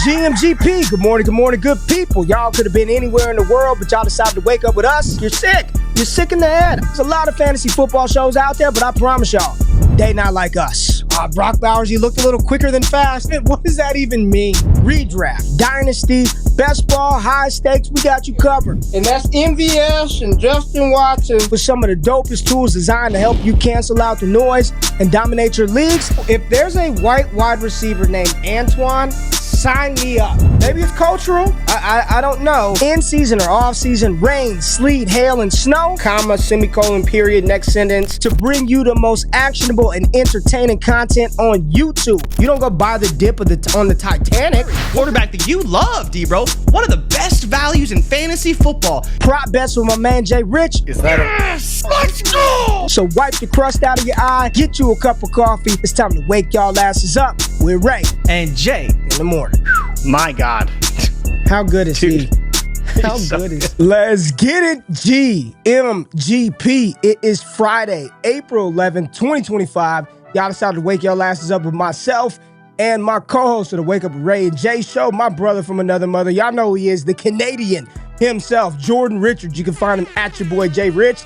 GMGP, good morning, good people. Y'all could have been anywhere in the world, but y'all decided to wake up with us. You're sick. You're sick in the head. There's a lot of fantasy football shows out there, but I promise y'all, they not like us. Brock Bowers, you looked a little quicker than fast. What does that even mean? Redraft, dynasty, best ball, high stakes, we got you covered. And that's MVS and Justin Watson. With some of the dopest tools designed to help you cancel out the noise and dominate your leagues. If there's a white wide receiver named Antoine, sign me up. Maybe it's cultural. I don't know. In season or off season, rain, sleet, hail, and snow, comma, semicolon, period, next sentence. to bring you the most actionable and entertaining content on YouTube. You don't go buy the dip on the Titanic. Quarterback that you love, D-Bro. One of the best values in fantasy football. Prop bets with my man Jay Rich. Yes! Let's go! So wipe the crust out of your eye, get you a cup of coffee. It's time to wake y'all asses up. We're Ray And Jay. in the morning. My God. How good is Dude. he? How so good is he? Let's get it, GMGP. It is Friday, April 11th, 2025. Y'all decided to wake y'all asses up with myself and my co-host of the Wake Up with Ray and Jay show, my brother from another mother. Y'all know who he is, the Canadian himself, Jordan Richards. You can find him at your boy Jay Rich.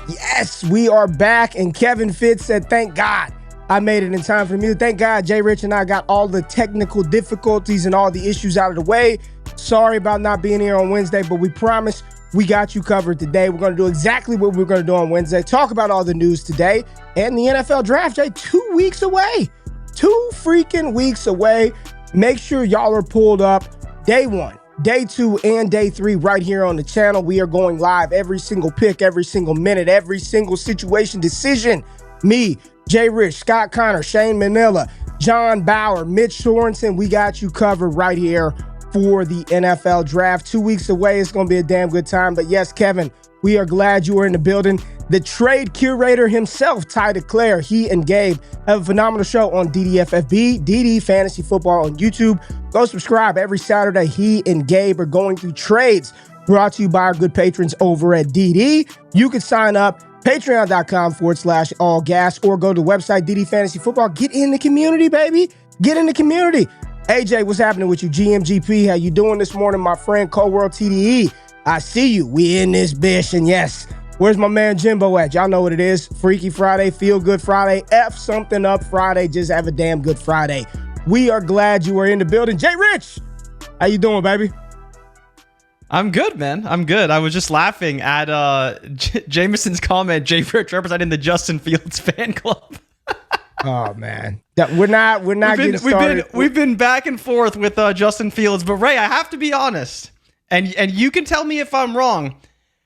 Yes, we are back. And Kevin Fitz said, thank God I made it in time for the music. Thank God Jay Rich and I got all the technical difficulties and all the issues out of the way. Sorry about not being here on Wednesday, but we promise we got you covered today. We're going to do exactly what we're going to do on Wednesday. Talk about all the news today and the NFL draft, Jay. 2 weeks away. 2 freaking weeks away. Make sure y'all are pulled up day 1, day 2, and day 3 right here on the channel. We are going live every single pick, every single minute, every single situation, decision. Me, Jay Rich, Scott Connor, Shane Manila, John Bauer, Mitch Sorensen. We got you covered right here for the NFL draft. 2 weeks away. It's going to be a damn good time. But yes, Kevin, we are glad you are in the building. The trade curator himself, Ty DeClaire, he and Gabe have a phenomenal show on DDFFB, DD Fantasy Football on YouTube. Go subscribe every Saturday. He and Gabe are going through trades brought to you by our good patrons over at DD. You can sign up. Patreon.com/all gas or go to the website DD Fantasy Football. Get in the community, baby. Get in the community. AJ, what's happening with you? GMGP, how you doing this morning, my friend? Co-World TDE, I see you. We in this bitch, and yes, where's my man Jimbo at? Y'all know what it is. Freaky Friday, Feel Good Friday, F something up Friday. Just have a damn good Friday. We are glad you are in the building. Jay Rich, how you doing, baby? I'm good, man. I'm good. I was just laughing at Jameson's comment, Jay Rich representing the Justin Fields fan club. Oh man, we're not getting started. We've been back and forth with Justin Fields, but Ray, I have to be honest, and you can tell me if I'm wrong.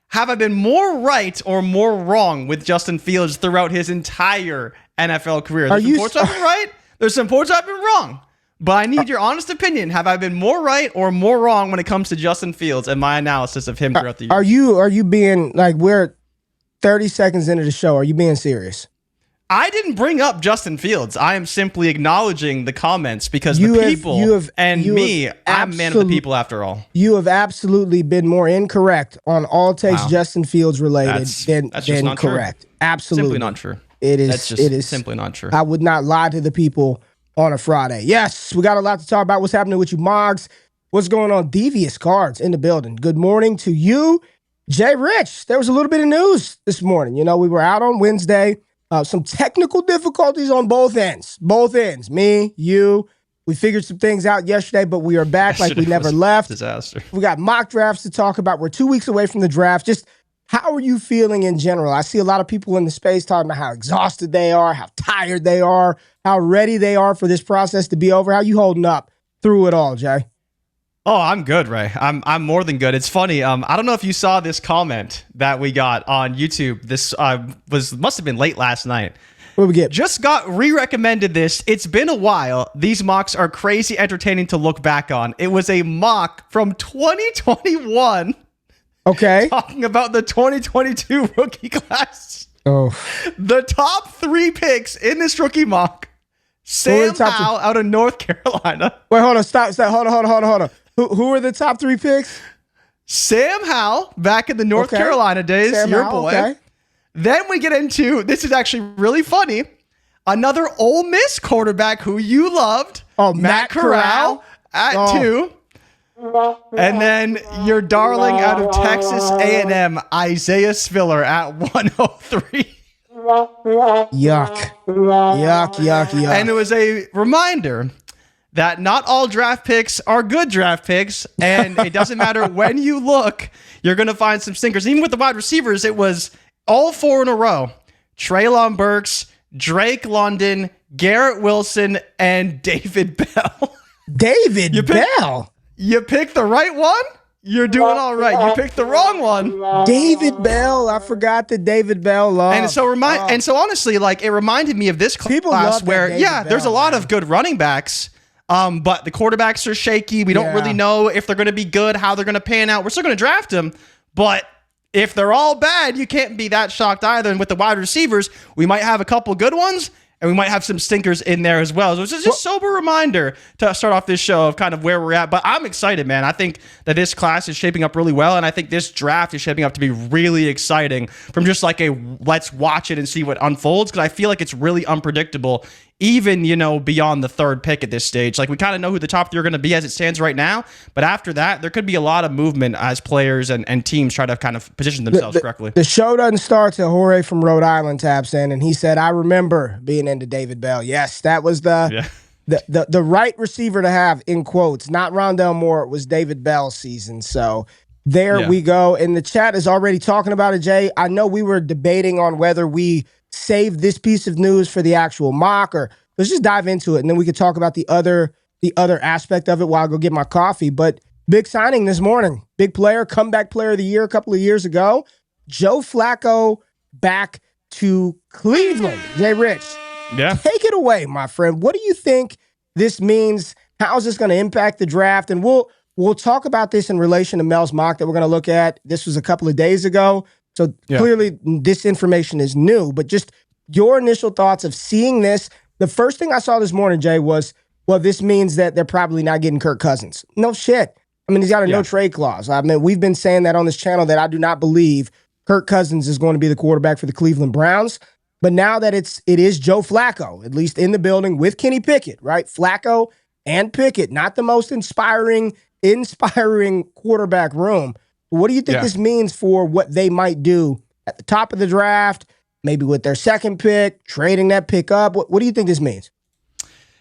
Have I been more right or more wrong with Justin Fields throughout his entire NFL career? There's some parts I've been right. There's some parts I've been wrong. But I need your honest opinion. Have I been more right or more wrong when it comes to Justin Fields and my analysis of him throughout the year? Are you being like, we're 30 seconds into the show? Are you being serious? I didn't bring up Justin Fields. I am simply acknowledging the comments because I'm man of the people after all. You have absolutely been more incorrect on all takes Justin Fields related than correct. True. Absolutely. Simply not true. It is simply not true. I would not lie to the people on a Friday. Yes, we got a lot to talk about. What's happening with you, Moggs? What's going on? Devious Cards in the building. Good morning to you, Jay Rich. There was a little bit of news this morning. You know, we were out on Wednesday. Some technical difficulties on both ends. Both ends. Me, you. We figured some things out yesterday, but we are back like we never left. Disaster. We got mock drafts to talk about. We're 2 weeks away from the draft. Just how are you feeling in general? I see a lot of people in the space talking about how exhausted they are, how tired they are, how ready they are for this process to be over. How you holding up through it all, Jay? Oh, I'm good, Ray. I'm more than good. It's funny. I don't know if you saw this comment that we got on YouTube. This must have been late last night. What we get? Just got re-recommended this. It's been a while. These mocks are crazy entertaining to look back on. It was a mock from 2021. Okay. Talking about the 2022 rookie class. Oh. The top 3 picks in this rookie mock. Sam Howell out of North Carolina. Wait, hold on. Stop. Hold on. Who are the top 3 picks? Sam Howell, back in the North Carolina days, Sam your Howell, boy. Okay. Then we get into, this is actually really funny, another Ole Miss quarterback who you loved. Oh, Matt Corral. at 2. And then your darling out of Texas A&M, Isaiah Spiller at 103. Yuck. And it was a reminder that not all draft picks are good draft picks, and it doesn't matter when you look, you're going to find some stinkers. Even with the wide receivers, it was all 4 in a row. Treylon Burks, Drake London, Garrett Wilson, and David Bell. David Bell? You picked the right one? You're doing all right. You picked the wrong one. David Bell. I forgot the David Bell love. And so honestly, like, it reminded me of this class where, there's a lot of good running backs, but the quarterbacks are shaky. We don't really know if they're going to be good, how they're going to pan out. We're still going to draft them, but if they're all bad, you can't be that shocked either. And with the wide receivers, we might have a couple good ones, and we might have some stinkers in there as well. So it's just a sober reminder to start off this show of kind of where we're at. But I'm excited, man. I think that this class is shaping up really well, and I think this draft is shaping up to be really exciting from just like a let's watch it and see what unfolds, because I feel like it's really unpredictable, even, beyond the 3rd pick at this stage. Like, we kind of know who the top 3 are going to be as it stands right now, but after that, there could be a lot of movement as players and teams try to kind of position themselves correctly. The show doesn't start till Jorge from Rhode Island taps in, and he said, I remember being into David Bell. Yes, that was the right receiver to have, in quotes. Not Rondell Moore, it was David Bell's season. So there we go. And the chat is already talking about it, Jay. I know we were debating on whether we save this piece of news for the actual mock, or let's just dive into it, and then we could talk about the other aspect of it while I go get my coffee. But big signing this morning. Big player, comeback player of the year a couple of years ago. Joe Flacco back to Cleveland. Jay Rich, take it away, my friend. What do you think this means? How is this going to impact the draft? And we'll talk about this in relation to Mel's mock that we're going to look at. This was a couple of days ago. So clearly this information is new, but just your initial thoughts of seeing this. The first thing I saw this morning, Jay, was, well, this means that they're probably not getting Kirk Cousins. No shit. I mean, he's got a no trade clause. I mean, we've been saying that on this channel that I do not believe Kirk Cousins is going to be the quarterback for the Cleveland Browns. But now that it is Joe Flacco, at least in the building with Kenny Pickett, right? Flacco and Pickett, not the most inspiring quarterback room. What do you think this means for what they might do at the top of the draft, maybe with their 2nd pick, trading that pick up? What do you think this means?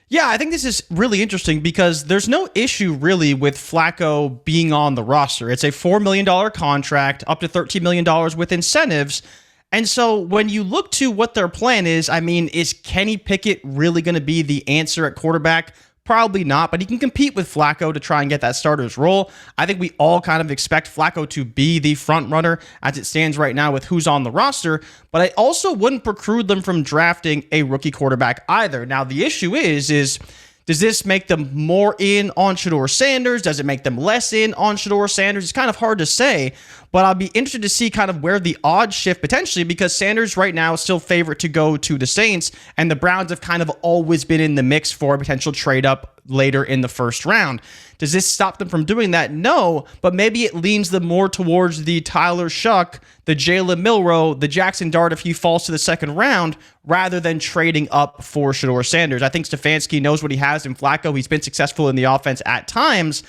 Yeah, I think this is really interesting because there's no issue really with Flacco being on the roster. It's a $4 million contract, up to $13 million with incentives. And so when you look to what their plan is, I mean, is Kenny Pickett really going to be the answer at quarterback? Probably not, but he can compete with Flacco to try and get that starter's role. I think we all kind of expect Flacco to be the front runner as it stands right now with who's on the roster, but I also wouldn't preclude them from drafting a rookie quarterback either. Now, the issue is does this make them more in on Shedeur Sanders? Does it make them less in on Shedeur Sanders? It's kind of hard to say, but I'll be interested to see kind of where the odds shift potentially, because Sanders right now is still favorite to go to the Saints, and the Browns have kind of always been in the mix for a potential trade up later in the 1st round. Does this stop them from doing that? No, but maybe it leans them more towards the Tyler Shuck, the Jalen Milroe, the Jackson Dart if he falls to the 2nd round, rather than trading up for Shedeur Sanders. I think Stefanski knows what he has in Flacco. He's been successful in the offense at times,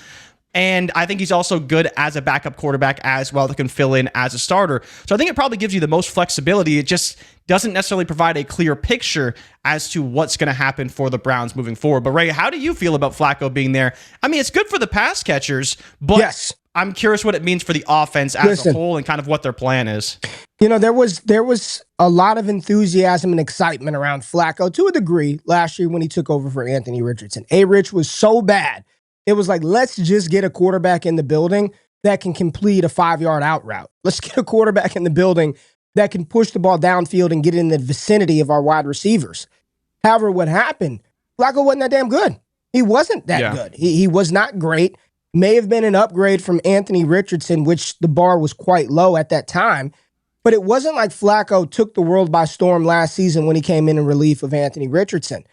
and I think he's also good as a backup quarterback as well that can fill in as a starter. So I think it probably gives you the most flexibility. It just doesn't necessarily provide a clear picture as to what's going to happen for the Browns moving forward. But Ray, how do you feel about Flacco being there? I mean, it's good for the pass catchers, but I'm curious what it means for the offense as a whole and kind of what their plan is. There was a lot of enthusiasm and excitement around Flacco to a degree last year when he took over for Anthony Richardson. A-Rich was so bad. It was like, let's just get a quarterback in the building that can complete a 5-yard out route. Let's get a quarterback in the building that can push the ball downfield and get in the vicinity of our wide receivers. However, what happened, Flacco wasn't that damn good. He wasn't that good. He was not great. May have been an upgrade from Anthony Richardson, which the bar was quite low at that time. But it wasn't like Flacco took the world by storm last season when he came in relief of Anthony Richardson.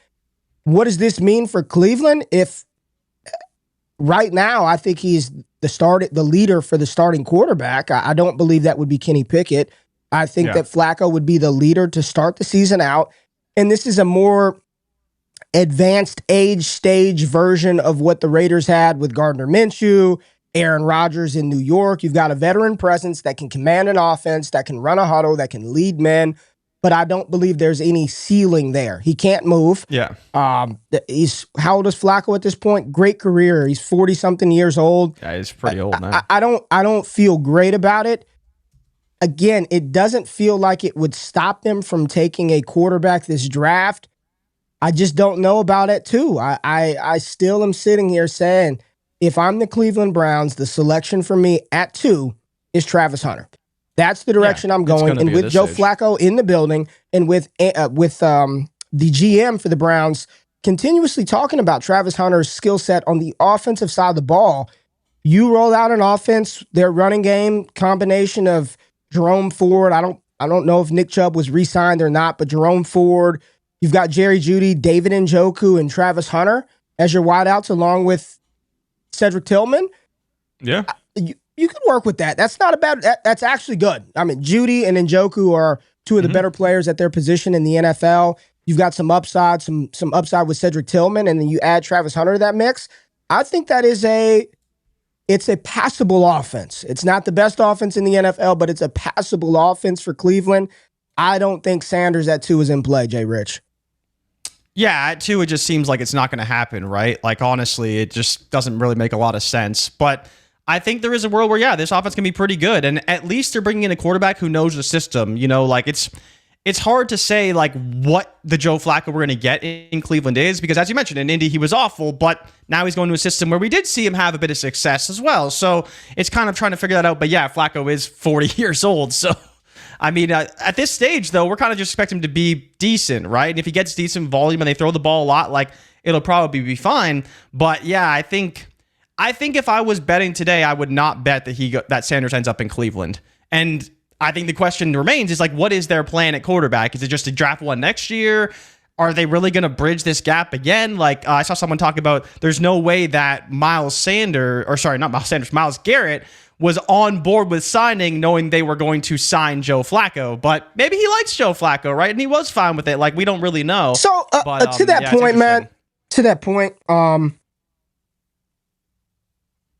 What does this mean for Cleveland? If right now I think he's the leader for the starting quarterback, I don't believe that would be Kenny Pickett. I think that Flacco would be the leader to start the season out. And this is a more advanced age stage version of what the Raiders had with Gardner Minshew, Aaron Rodgers in New York. You've got a veteran presence that can command an offense, that can run a huddle, that can lead men. But I don't believe there's any ceiling there. He can't move. Yeah. He's how old is Flacco at this point? Great career. He's 40-something years old. Yeah, he's pretty old now. I don't feel great about it. Again, it doesn't feel like it would stop them from taking a quarterback this draft. I just don't know about it too. I still am sitting here saying, if I'm the Cleveland Browns, the selection for me at 2 is Travis Hunter. That's the direction I'm going. And with Joe Flacco in the building and with the GM for the Browns continuously talking about Travis Hunter's skill set on the offensive side of the ball, you roll out an offense, their running game combination of Jerome Ford. I don't know if Nick Chubb was re-signed or not, but Jerome Ford, you've got Jerry Jeudy, David Njoku, and Travis Hunter as your wideouts along with Cedric Tillman. Yeah. You could work with that. That's not a bad. That's actually good. I mean, Jeudy and Njoku are two of the better players at their position in the NFL. You've got some upside, some upside with Cedric Tillman, and then you add Travis Hunter to that mix. I think that is it's a passable offense. It's not the best offense in the NFL, but it's a passable offense for Cleveland. I don't think Sanders at 2 is in play, Jay Rich. Yeah, at 2, it just seems like it's not going to happen, right? Like, honestly, it just doesn't really make a lot of sense. But I think there is a world where, yeah, this offense can be pretty good. And at least they're bringing in a quarterback who knows the system. You know, like it's hard to say like what the Joe Flacco we're going to get in Cleveland is, because as you mentioned, in Indy, he was awful, but now he's going to a system where we did see him have a bit of success as well. So it's kind of trying to figure that out. But yeah, Flacco is 40 years old. So, I mean, at this stage, though, we're kind of just expecting him to be decent, right? And if he gets decent volume and they throw the ball a lot, like it'll probably be fine. But yeah, I think if I was betting today, I would not bet that Sanders ends up in Cleveland. And I think the question remains is like, what is their plan at quarterback? Is it just to draft one next year? Are they really going to bridge this gap again? Like I saw someone talk about there's no way that Myles Garrett was on board with signing knowing they were going to sign Joe Flacco. But maybe he likes Joe Flacco, right? And he was fine with it. Like, we don't really know. So to that point, man,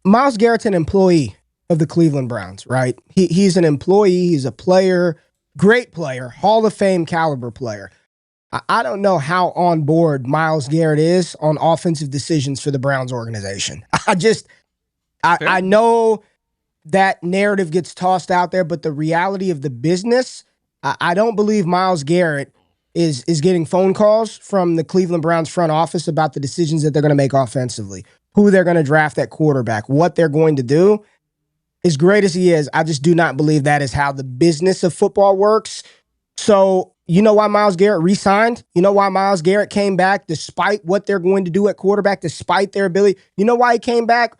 Myles Garrett's an employee of the Cleveland Browns, right? He's an employee. He's a player, great player, Hall of Fame caliber player. I don't know how on board Myles Garrett is on offensive decisions for the Browns organization. I know that narrative gets tossed out there, but the reality of the business, I don't believe Myles Garrett is getting phone calls from the Cleveland Browns front office about the decisions that they're going to make offensively, who they're going to draft at quarterback, what they're going to do. As great as he is, I just do not believe that is how the business of football works. So you know why Myles Garrett re-signed? You know why Myles Garrett came back despite what they're going to do at quarterback, despite their ability? You know why he came back?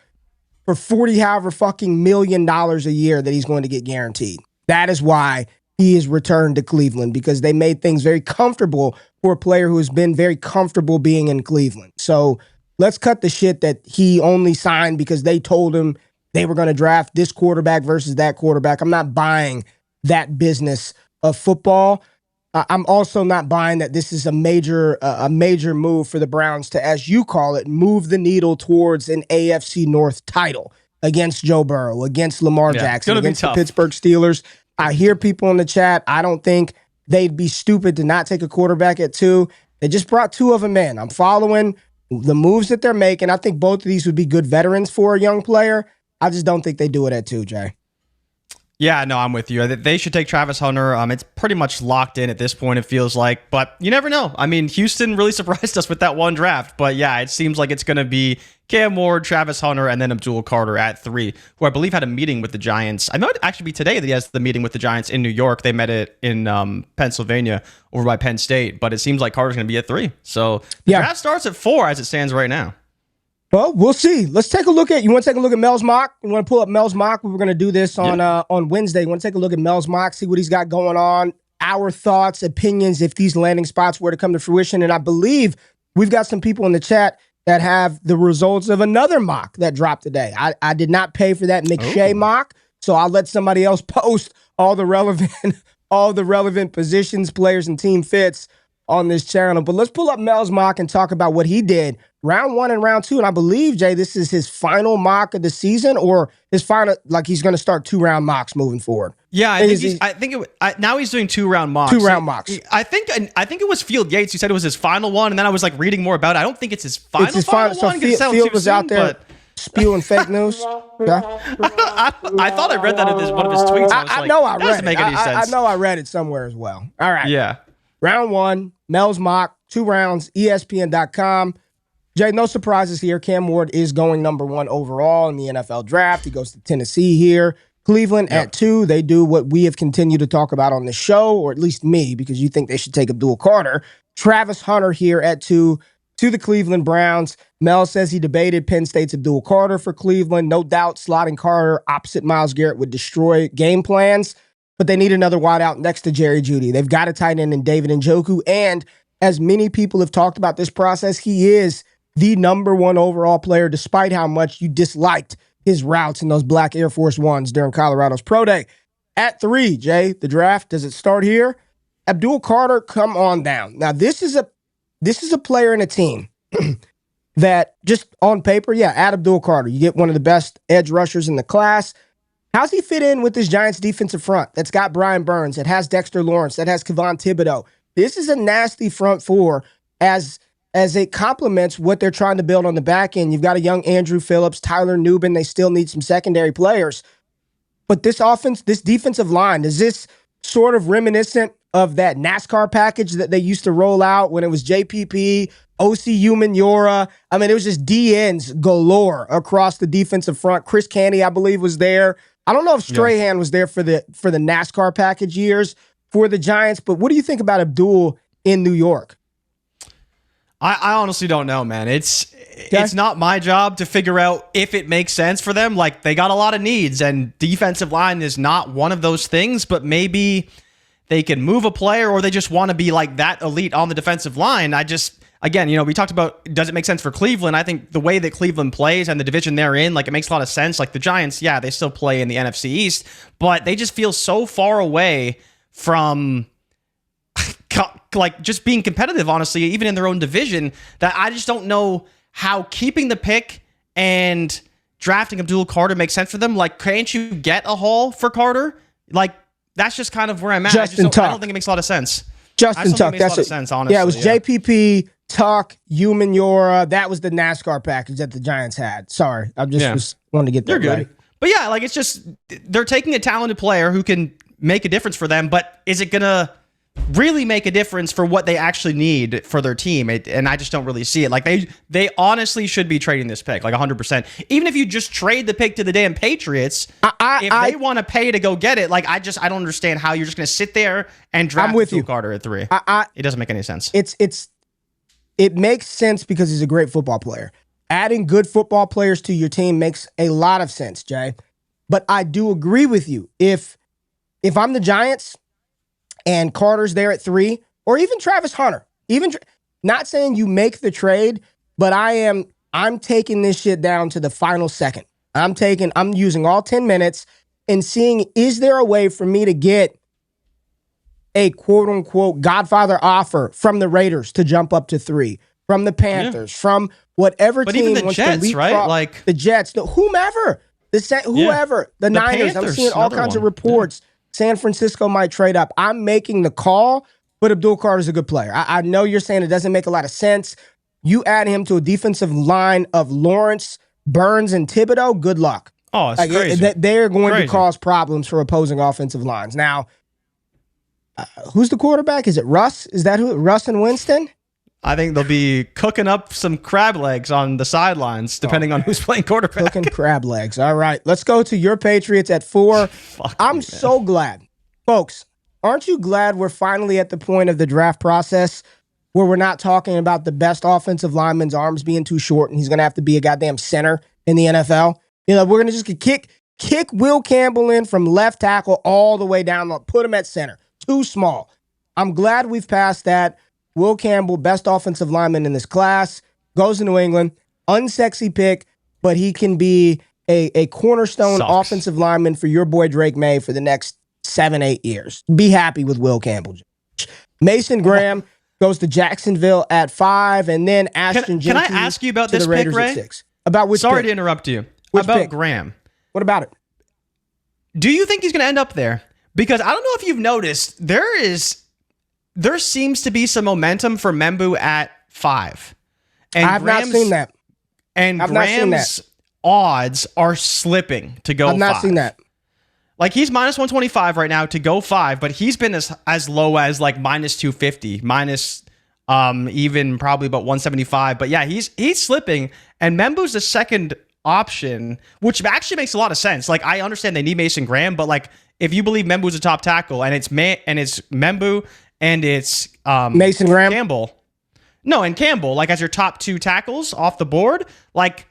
For $40 million a year that he's going to get guaranteed. That is why he is returned to Cleveland, because they made things very comfortable for a player who has been very comfortable being in Cleveland. So let's cut the shit that he only signed because they told him they were going to draft this quarterback versus that quarterback. I'm not buying that business of football. I'm also not buying that this is a major move for the Browns to, as you call it, move the needle towards an AFC North title against Joe Burrow, against Lamar Jackson, against the Pittsburgh Steelers. I hear people in the chat. I don't think they'd be stupid to not take a quarterback at 2. They just brought 2 of them in. I'm following the moves that they're making. I think both of these would be good veterans for a young player. I just don't think they do it at 2, Jay. Yeah, no, I'm with you. They should take Travis Hunter. It's pretty much locked in at this point, it feels like. But you never know. I mean, Houston really surprised us with that one draft. But yeah, it seems like it's going to be Cam Ward, Travis Hunter, and then Abdul Carter at 3, who I believe had a meeting with the Giants. I might actually be today that he has the meeting with the Giants in New York. They met it in Pennsylvania over by Penn State. But it seems like Carter's going to be at 3. So the draft starts at 4 as it stands right now. Well, we'll see. Let's take a look at, you want to take a look at Mel's mock? You want to pull up Mel's mock? We were going to do this on Wednesday. You want to take a look at Mel's mock, see what he's got going on, our thoughts, opinions, if these landing spots were to come to fruition. And I believe we've got some people in the chat that have the results of another mock that dropped today. I did not pay for that McShay mock, so I'll let somebody else post all the relevant positions, players, and team fits on this channel. But let's pull up Mel's mock and talk about what he did round 1 and round 2. And I believe, Jay, this is his final mock of the season, or his final, like he's going to start 2-round mocks moving forward. Yeah, now he's doing 2-round mocks. 2-round mocks. I think it was Field Yates who said it was his final one, and then I was like reading more about it. I don't think it's his final one. So Field was out there spewing fake news. Yeah. I thought I read that in one of his tweets. I know I read it. Doesn't make any sense. I know I read it somewhere as well. All right. Yeah. Round 1, Mel's mock, 2 rounds, ESPN.com. Jay, no surprises here. Cam Ward is going number 1 overall in the NFL draft. He goes to Tennessee here. Cleveland at 2. They do what we have continued to talk about on the show, or at least me, because you think they should take Abdul Carter. Travis Hunter here at 2 to the Cleveland Browns. Mel says he debated Penn State's Abdul Carter for Cleveland. No doubt slotting Carter opposite Myles Garrett would destroy game plans, but they need another wideout next to Jerry Jeudy. They've got a tight end in David Njoku, and as many people have talked about this process, he is the number 1 overall player, despite how much you disliked his routes in those black Air Force Ones during Colorado's Pro Day. At 3, Jay, the draft, does it start here? Abdul Carter, come on down. Now, this is a player in a team that just on paper, add Abdul Carter. You get one of the best edge rushers in the class. How's he fit in with this Giants defensive front that's got Brian Burns, that has Dexter Lawrence, that has Kayvon Thibodeau? This is a nasty front four as it complements what they're trying to build on the back end. You've got a young Andrew Phillips, Tyler Nubin. They still need some secondary players. But this offense, this defensive line, is this sort of reminiscent of that NASCAR package that they used to roll out when it was JPP, O.C. Umenyiora? I mean, it was just DNs galore across the defensive front. Chris Canty, I believe, was there. I don't know if Strahan was there for the NASCAR package years for the Giants, but what do you think about Abdul in New York? I honestly don't know, man. It's not my job to figure out if it makes sense for them. Like, they got a lot of needs, and defensive line is not one of those things, but maybe they can move a player, or they just want to be like that elite on the defensive line. Again, we talked about, does it make sense for Cleveland? I think the way that Cleveland plays and the division they're in, like, it makes a lot of sense. Like, the Giants, they still play in the NFC East, but they just feel so far away from like just being competitive, honestly, even in their own division, that I just don't know how keeping the pick and drafting Abdul Carter makes sense for them. Like, can't you get a haul for Carter? Like, that's just kind of where I'm at. I don't think it makes a lot of sense. Justin Tuck. That's a lot of sense, honestly. Yeah, it was JPP, Tuck, Umenyiora. That was the NASCAR package that the Giants had. Sorry, I just wanted to get that right. But like, it's just, they're taking a talented player who can make a difference for them, but is it going to really make a difference for what they actually need for their team? And I just don't really see it. Like, they honestly should be trading this pick, like 100%. Even if you just trade the pick to the damn Patriots, if they want to pay to go get it, like, I don't understand how you're just going to sit there and draft Abdul Carter at 3. It doesn't make any sense. It makes sense because he's a great football player. Adding good football players to your team makes a lot of sense, Jay. But I do agree with you. If I'm the Giants and Carter's there at 3, or even Travis Hunter, not saying you make the trade, but I'm taking this shit down to the final second. I'm using all 10 minutes and seeing, is there a way for me to get a quote unquote Godfather offer from the Raiders to jump up to 3, from the Panthers, from whatever but team even the wants Jets, to leapfrog, right? Like the Jets, whomever, the Niners. Panthers, I'm seeing all kinds of reports. San Francisco might trade up. I'm making the call, but Abdul Carter's a good player. I know you're saying it doesn't make a lot of sense. You add him to a defensive line of Lawrence, Burns, and Thibodeau, good luck. Oh, it's crazy. They're going to cause problems for opposing offensive lines. Now, who's the quarterback? Is it Russ? Is that who? Russ and Winston? I think they'll be cooking up some crab legs on the sidelines, depending on who's playing quarterback. Cooking crab legs. All right, let's go to your Patriots at 4. I'm so glad. Folks, aren't you glad we're finally at the point of the draft process where we're not talking about the best offensive lineman's arms being too short and he's going to have to be a goddamn center in the NFL? We're going to just kick Will Campbell in from left tackle all the way down, put him at center. Too small. I'm glad we've passed that. Will Campbell, best offensive lineman in this class, goes to New England. Unsexy pick, but he can be a cornerstone offensive lineman for your boy Drake May for the next 7-8 years. Be happy with Will Campbell. Mason Graham, goes to Jacksonville at 5, and then Ashton Can I Jenkins ask you about to this the pick, Raiders Ray? at 6. About which Sorry pick? to interrupt you. Which about pick? Graham. What about it? Do you think he's going to end up there? Because I don't know if you've noticed, there seems to be some momentum for Membu at 5. And I have not seen that. And I've not seen Graham's odds are slipping to go 5. I've not seen that. Like, he's minus 125 right now to go 5, but he's been as low as like minus 250, minus even probably about 175. But yeah, he's slipping, and Membu's the second option, which actually makes a lot of sense. Like, I understand they need Mason Graham, but like, if you believe Membu's a top tackle, and it's Membu and it's Mason Graham, Campbell. No, and Campbell, like, as your top 2 tackles off the board, like,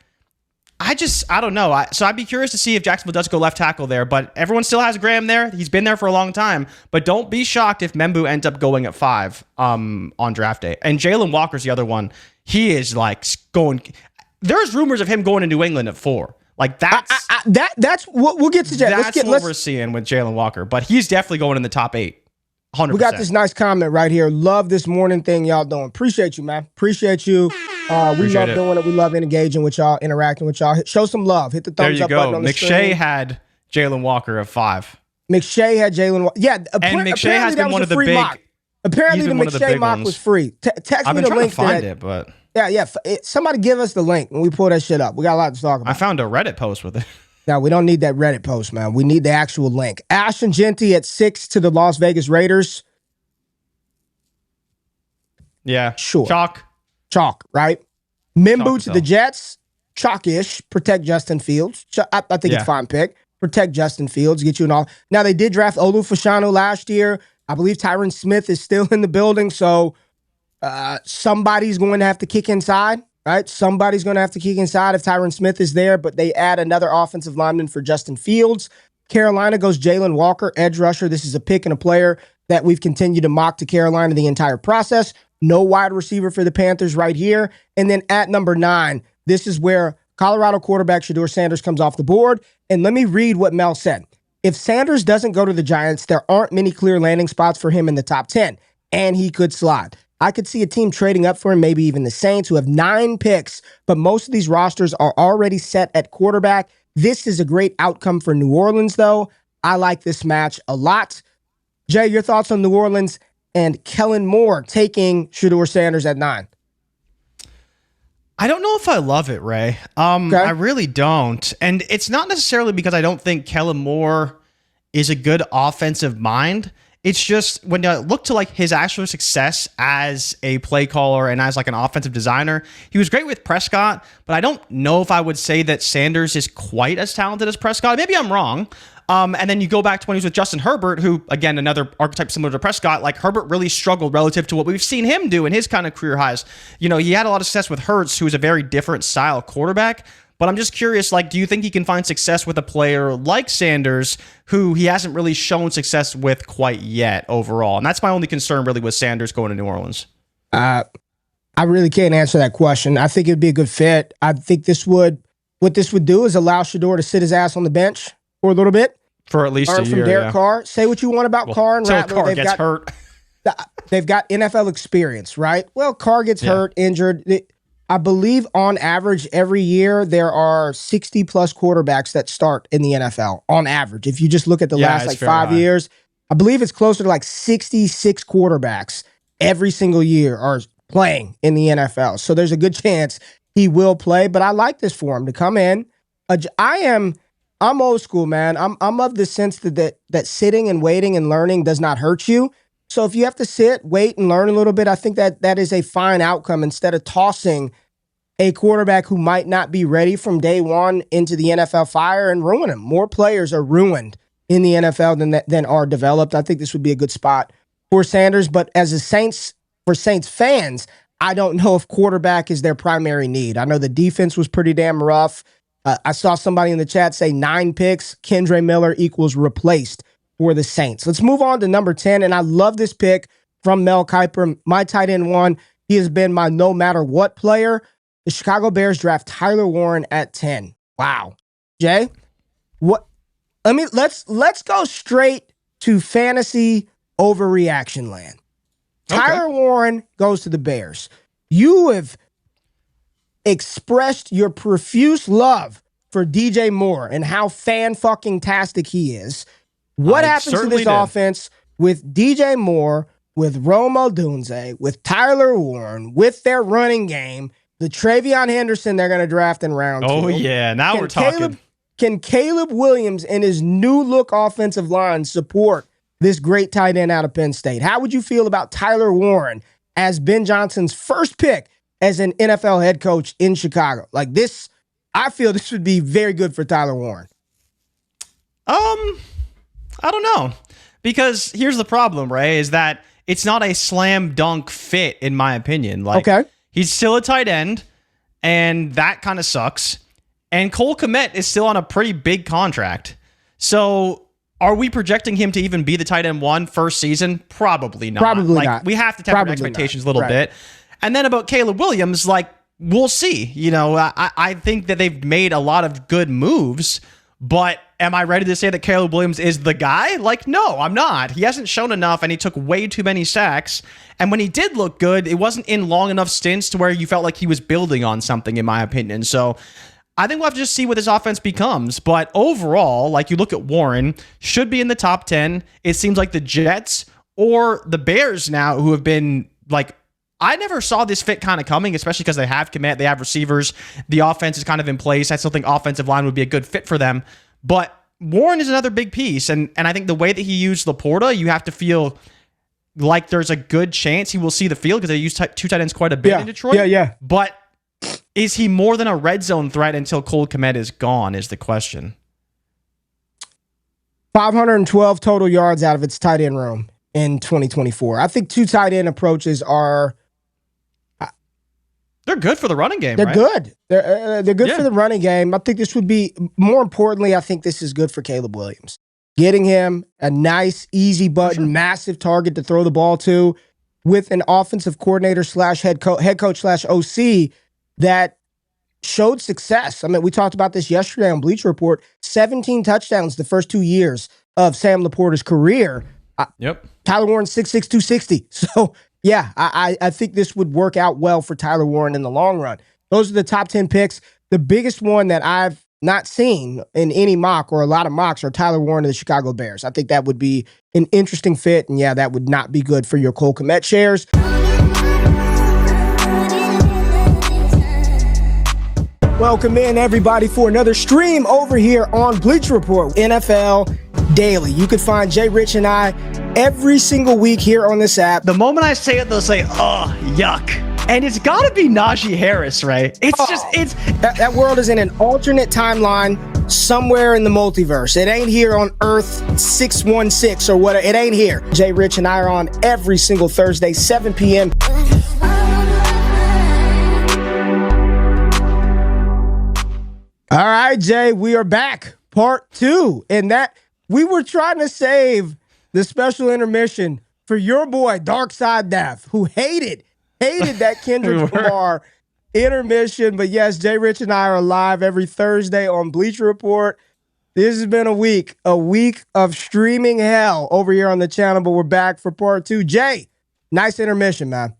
I don't know. So I'd be curious to see if Jacksonville does go left tackle there, but everyone still has Graham there. He's been there for a long time, but don't be shocked if Membu ends up going at 5 on draft day. And Jalen Walker's the other one. He is like going. There's rumors of him going to New England at 4. Like, that's what we'll get to. That's what we're seeing with Jalen Walker, but he's definitely going in the top 8. 100%. We got this nice comment right here. Love this morning thing y'all doing. Appreciate you, man. Appreciate you. We love doing it. We love engaging with y'all, interacting with y'all. Show some love. Hit the thumbs up button on the screen. McShay had Jalen Walker at 5. McShay had Jalen Walker. Yeah, and McShay has been one of the big. Mock. Apparently, the McShay mock was free. Text me the link. To find it, but yeah. Somebody give us the link when we pull that shit up. We got a lot to talk about. I found a Reddit post with it. No, we don't need that Reddit post, man. We need the actual link. Ashton Jenkins at 6 to the Las Vegas Raiders. Yeah. Sure. Chalk, right? Membu to the Jets. Chalk-ish. Protect Justin Fields. I think it's a fine pick. Protect Justin Fields. Get you an all. Now, they did draft Olu Fashanu last year. I believe Tyron Smith is still in the building, so somebody's going to have to kick inside, right? Somebody's going to have to kick inside if Tyron Smith is there, but they add another offensive lineman for Justin Fields. Carolina goes Jalen Walker, edge rusher. This is a pick and a player that we've continued to mock to Carolina the entire process. No wide receiver for the Panthers right here. And then at number 9, this is where Colorado quarterback Shedeur Sanders comes off the board. And let me read what Mel said. If Sanders doesn't go to the Giants, there aren't many clear landing spots for him in the top 10, and he could slide. I could see a team trading up for him, maybe even the Saints, who have 9 picks, but most of these rosters are already set at quarterback. This is a great outcome for New Orleans, though. I like this match a lot. Jay, your thoughts on New Orleans and Kellen Moore taking Shedeur Sanders at 9? I don't know if I love it, Ray. Okay. I really don't. And it's not necessarily because I don't think Kellen Moore is a good offensive mind. It's just when you look to like his actual success as a play caller and as like an offensive designer, he was great with Prescott, but I don't know if I would say that Sanders is quite as talented as Prescott. Maybe I'm wrong. And then you go back to when he was with Justin Herbert, who, again, another archetype similar to Prescott. Like, Herbert really struggled relative to what we've seen him do in his kind of career highs. You know, he had a lot of success with Hurts, who is a very different style quarterback. But I'm just curious, like, do you think he can find success with a player like Sanders, who he hasn't really shown success with quite yet overall? And that's my only concern, really, with Sanders going to New Orleans. I really can't answer that question. I think it'd be a good fit. I think what this would do is allow Shedeur to sit his ass on the bench for a little bit. For at least a year, from Derek Carr. Say what you want about Carr and Rattler. Carr gets hurt. They've got NFL experience, right? Well, Carr gets hurt, injured. I believe on average every year there are 60-plus quarterbacks that start in the NFL on average. If you just look at the last like 5 years, I believe it's closer to like 66 quarterbacks every single year are playing in the NFL. So there's a good chance he will play, but I like this for him to come in. I'm old school, man. I'm of the sense that sitting and waiting and learning does not hurt you. So if you have to sit, wait, and learn a little bit, I think that is a fine outcome instead of tossing a quarterback who might not be ready from day one into the NFL fire and ruin him. More players are ruined in the NFL than are developed. I think this would be a good spot for Sanders. But as for Saints fans, I don't know if quarterback is their primary need. I know the defense was pretty damn rough. I saw somebody in the chat say 9 picks, Kendre Miller equals replaced for the Saints. Let's move on to number 10, and I love this pick from Mel Kiper, my tight end 1. He has been my no matter what player. The Chicago Bears draft Tyler Warren at 10. Wow. Jay, let's go straight to fantasy overreaction land. Tyler Warren goes to the Bears. You have expressed your profuse love for DJ Moore and how fan-fucking-tastic he is. What happens to this offense with DJ Moore, with Rome Odunze, with Tyler Warren, with their running game, the Travion Henderson they're going to draft in round 2? Oh, yeah. Now we're talking. Can Caleb Williams and his new-look offensive line support this great tight end out of Penn State? How would you feel about Tyler Warren as Ben Johnson's first pick as an NFL head coach in Chicago? Like this, I feel this would be very good for Tyler Warren. I don't know. Because here's the problem, Ray, is that it's not a slam dunk fit, in my opinion. Like, he's still a tight end, and that kind of sucks. And Cole Kmet is still on a pretty big contract. So are we projecting him to even be the tight end 1 first season? Probably not. Probably not. We have to temper expectations a little bit. And then about Caleb Williams, like, we'll see. You know, I think that they've made a lot of good moves, but am I ready to say that Caleb Williams is the guy? Like, no, I'm not. He hasn't shown enough, and he took way too many sacks. And when he did look good, it wasn't in long enough stints to where you felt like he was building on something, in my opinion. So I think we'll have to just see what this offense becomes. But overall, like, you look at Warren, should be in the top 10. It seems like the Jets or the Bears now, who have been, like, I never saw this fit kind of coming, especially because they have Kmet, they have receivers, the offense is kind of in place. I still think offensive line would be a good fit for them. But Warren is another big piece, and I think the way that he used Laporta, you have to feel like there's a good chance he will see the field because they use two tight ends quite a bit in Detroit. Yeah. But is he more than a red zone threat until Cole Kmet is gone is the question. 512 total yards out of its tight end room in 2024. I think 2 tight end approaches are... They're good for the running game, They're right? good. They're good for the running game. I think this would be, more importantly, I think this is good for Caleb Williams. Getting him a nice, easy button, massive target to throw the ball to with an offensive coordinator slash head coach slash OC that showed success. I mean, we talked about this yesterday on Bleacher Report. 17 touchdowns the first 2 years of Sam Laporta's career. Tyler Warren, 6'6", 260. So, yeah, I think this would work out well for Tyler Warren in the long run. Those are the top 10 picks. The biggest one that I've not seen in any mock or a lot of mocks are Tyler Warren and the Chicago Bears. I think that would be an interesting fit, and yeah, that would not be good for your Cole Kmet shares. Welcome in, everybody, for another stream over here on Bleacher Report, NFL Daily. You can find Jay Rich and I every single week here on this app. The moment I say it, they'll say, oh, yuck. And it's got to be Najee Harris, right? It's That world is in an alternate timeline somewhere in the multiverse. It ain't here on Earth 616 or whatever. It ain't here. Jay Rich and I are on every single Thursday, 7 p.m. All right, Jay, we are back. Part 2. And that we were trying to save the special intermission for your boy, Dark Side Daff, who hated that Kendrick Lamar intermission. But yes, Jay Rich and I are live every Thursday on Bleacher Report. This has been a week of streaming hell over here on the channel, but we're back for part 2. Jay, nice intermission, man.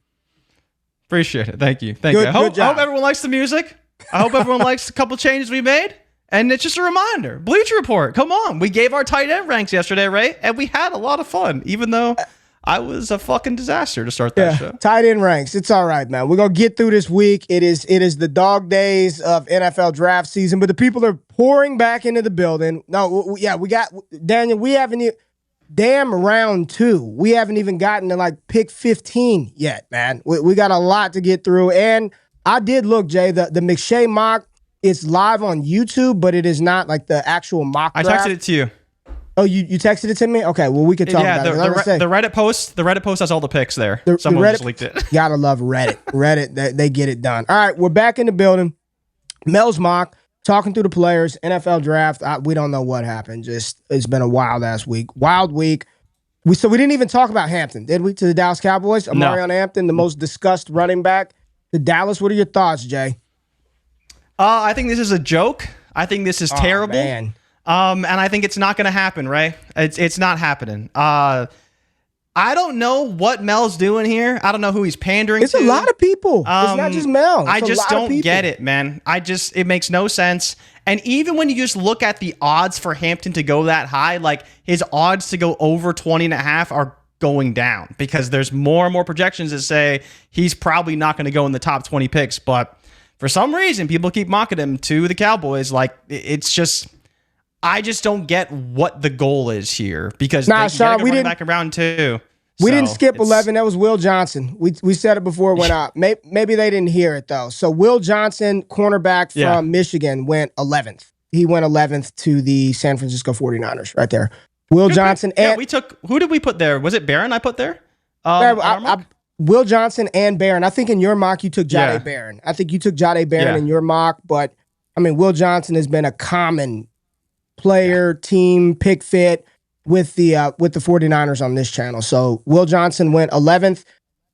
Appreciate it. Thank you. I hope everyone likes the music. I hope everyone likes a couple changes we made. And it's just a reminder. Bleacher Report, come on. We gave our tight end ranks yesterday, right? And we had a lot of fun, even though I was a fucking disaster to start that show. Tight end ranks. It's all right, man. We're going to get through this week. It is the dog days of NFL draft season, but the people are pouring back into the building. No, we got, Daniel, we haven't even, round 2. We haven't even gotten to like pick 15 yet, man. We got a lot to get through. And I did look, Jay, the McShay mock is live on YouTube, but it is not like the actual mock draft. I texted it to you. Oh, you texted it to me? Okay, well, we could talk about it. The Reddit post has all the picks there. Someone just leaked it. Gotta love Reddit. Reddit, they get it done. All right, we're back in the building. Mel's mock, talking through the players, NFL draft. We don't know what happened. Just, it's been a wild week. We didn't even talk about Hampton, did we? To the Dallas Cowboys? Amarion Hampton, the most discussed running back to Dallas. What are your thoughts, Jay? I think this is a joke. I think this is terrible. Man. And I think it's not going to happen, right? It's not happening. I don't know what Mel's doing here. I don't know who he's pandering It's to. a lot of people. It's not just Mel. I just don't get it, man. It makes no sense. And even when you just look at the odds for Hampton to go that high, like his odds to go over 20.5 are going down because there's more and more projections that say he's probably not going to go in the top 20 picks. But for some reason, people keep mocking him to the Cowboys. Like, it's just, I just don't get what the goal is here because Sean, we didn't back in round 2. We didn't skip 11. That was Will Johnson. We said it before it went out. Maybe they didn't hear it, though. So Will Johnson, cornerback from Michigan, went 11th. He went 11th to the San Francisco 49ers right there. Will Johnson. And we took, who did we put there? Was it Barron I put there? Will Johnson and Barron. I think in your mock you took Jahdae Barron. I think you took Jahdae Barron in your mock, but I mean, Will Johnson has been a common player, team, pick fit with the 49ers on this channel. So Will Johnson went 11th.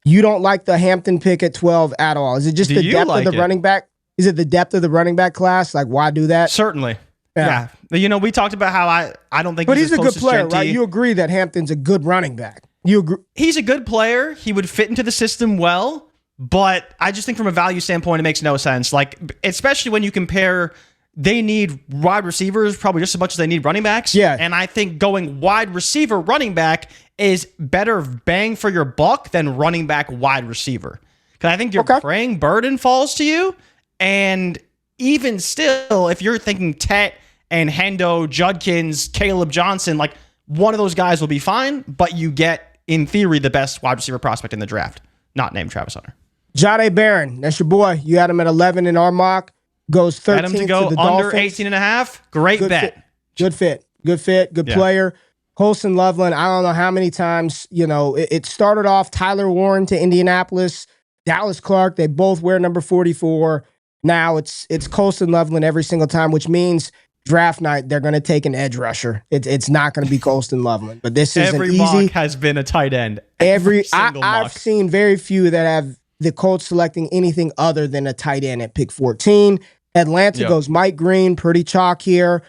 You don't like the Hampton pick at 12 at all. Is it just the depth of the running back? Is it the depth of the running back class? Like, why do that? Certainly. Yeah. You know, we talked about how I don't think he's a good player, right? You agree that Hampton's a good running back. You agree? He's a good player. He would fit into the system well, but I just think from a value standpoint, it makes no sense. Like, especially when you compare, they need wide receivers probably just as much as they need running backs. Yeah. And I think going wide receiver, running back is better bang for your buck than running back, wide receiver. Because I think your praying burden falls to you. And even still, if you're thinking Tet and Hendo, Judkins, Caleb Johnson, like one of those guys will be fine, but you get, in theory, the best wide receiver prospect in the draft, not named Travis Hunter. Jahdae Barron, that's your boy. You had him at 11 in our mock. Goes 13th Had him to go the under Dolphins. 18.5. Great bet. Good fit. Good player. Colson Loveland, I don't know how many times, it started off Tyler Warren to Indianapolis, Dallas Clark, they both wear number 44. Now it's Colson Loveland every single time, which means draft night, they're going to take an edge rusher. It's not going to be Colston Loveland, but this is every an easy. mock has been a tight end. I've seen very few that have the Colts selecting anything other than a tight end at pick 14. Atlanta goes Mike Green, pretty chalk here.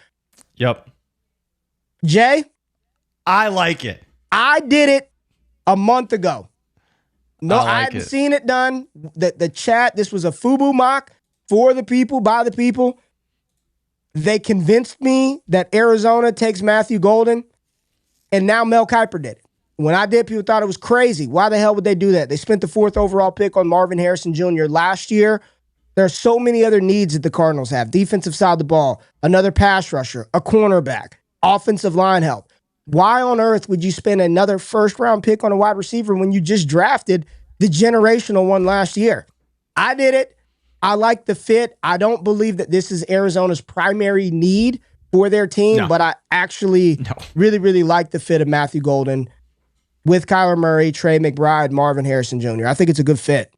Yep. Jay? I like it. I did it a month ago. No, I hadn't seen it done. The chat, this was a FUBU mock for the people, by the people. They convinced me that Arizona takes Matthew Golden, and now Mel Kiper did it. When I did, people thought it was crazy. Why the hell would they do that? They spent the 4th overall pick on Marvin Harrison Jr. last year. There are so many other needs that the Cardinals have. Defensive side of the ball, another pass rusher, a cornerback, offensive line help. Why on earth would you spend another first-round pick on a wide receiver when you just drafted the generational one last year? I did it. I like the fit. I don't believe that this is Arizona's primary need for their team, but I actually really, really like the fit of Matthew Golden with Kyler Murray, Trey McBride, Marvin Harrison Jr. I think it's a good fit.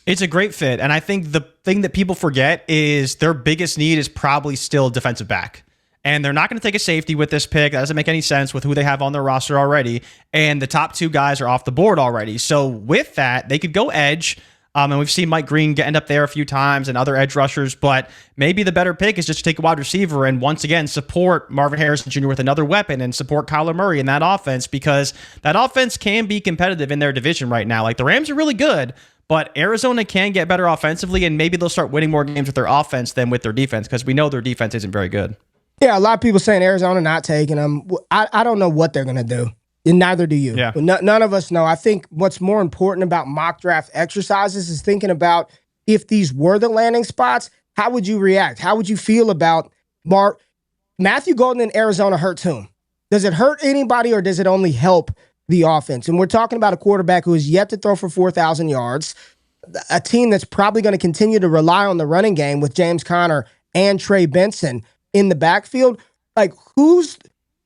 It's a great fit. And I think the thing that people forget is their biggest need is probably still defensive back. And they're not going to take a safety with this pick. That doesn't make any sense with who they have on their roster already. And the top 2 guys are off the board already. So with that, they could go edge. And we've seen Mike Green end up there a few times and other edge rushers. But maybe the better pick is just to take a wide receiver and once again support Marvin Harrison Jr. with another weapon and support Kyler Murray in that offense, because that offense can be competitive in their division right now. Like, the Rams are really good, but Arizona can get better offensively, and maybe they'll start winning more games with their offense than with their defense, because we know their defense isn't very good. Yeah, a lot of people saying Arizona not taking them. I don't know what they're going to do. And neither do you. Yeah. None of us know. I think what's more important about mock draft exercises is thinking about if these were the landing spots, how would you react? How would you feel about Matthew Golden in Arizona hurts whom? Does it hurt anybody or does it only help the offense? And we're talking about a quarterback who is yet to throw for 4,000 yards, a team that's probably going to continue to rely on the running game with James Conner and Trey Benson in the backfield. Like,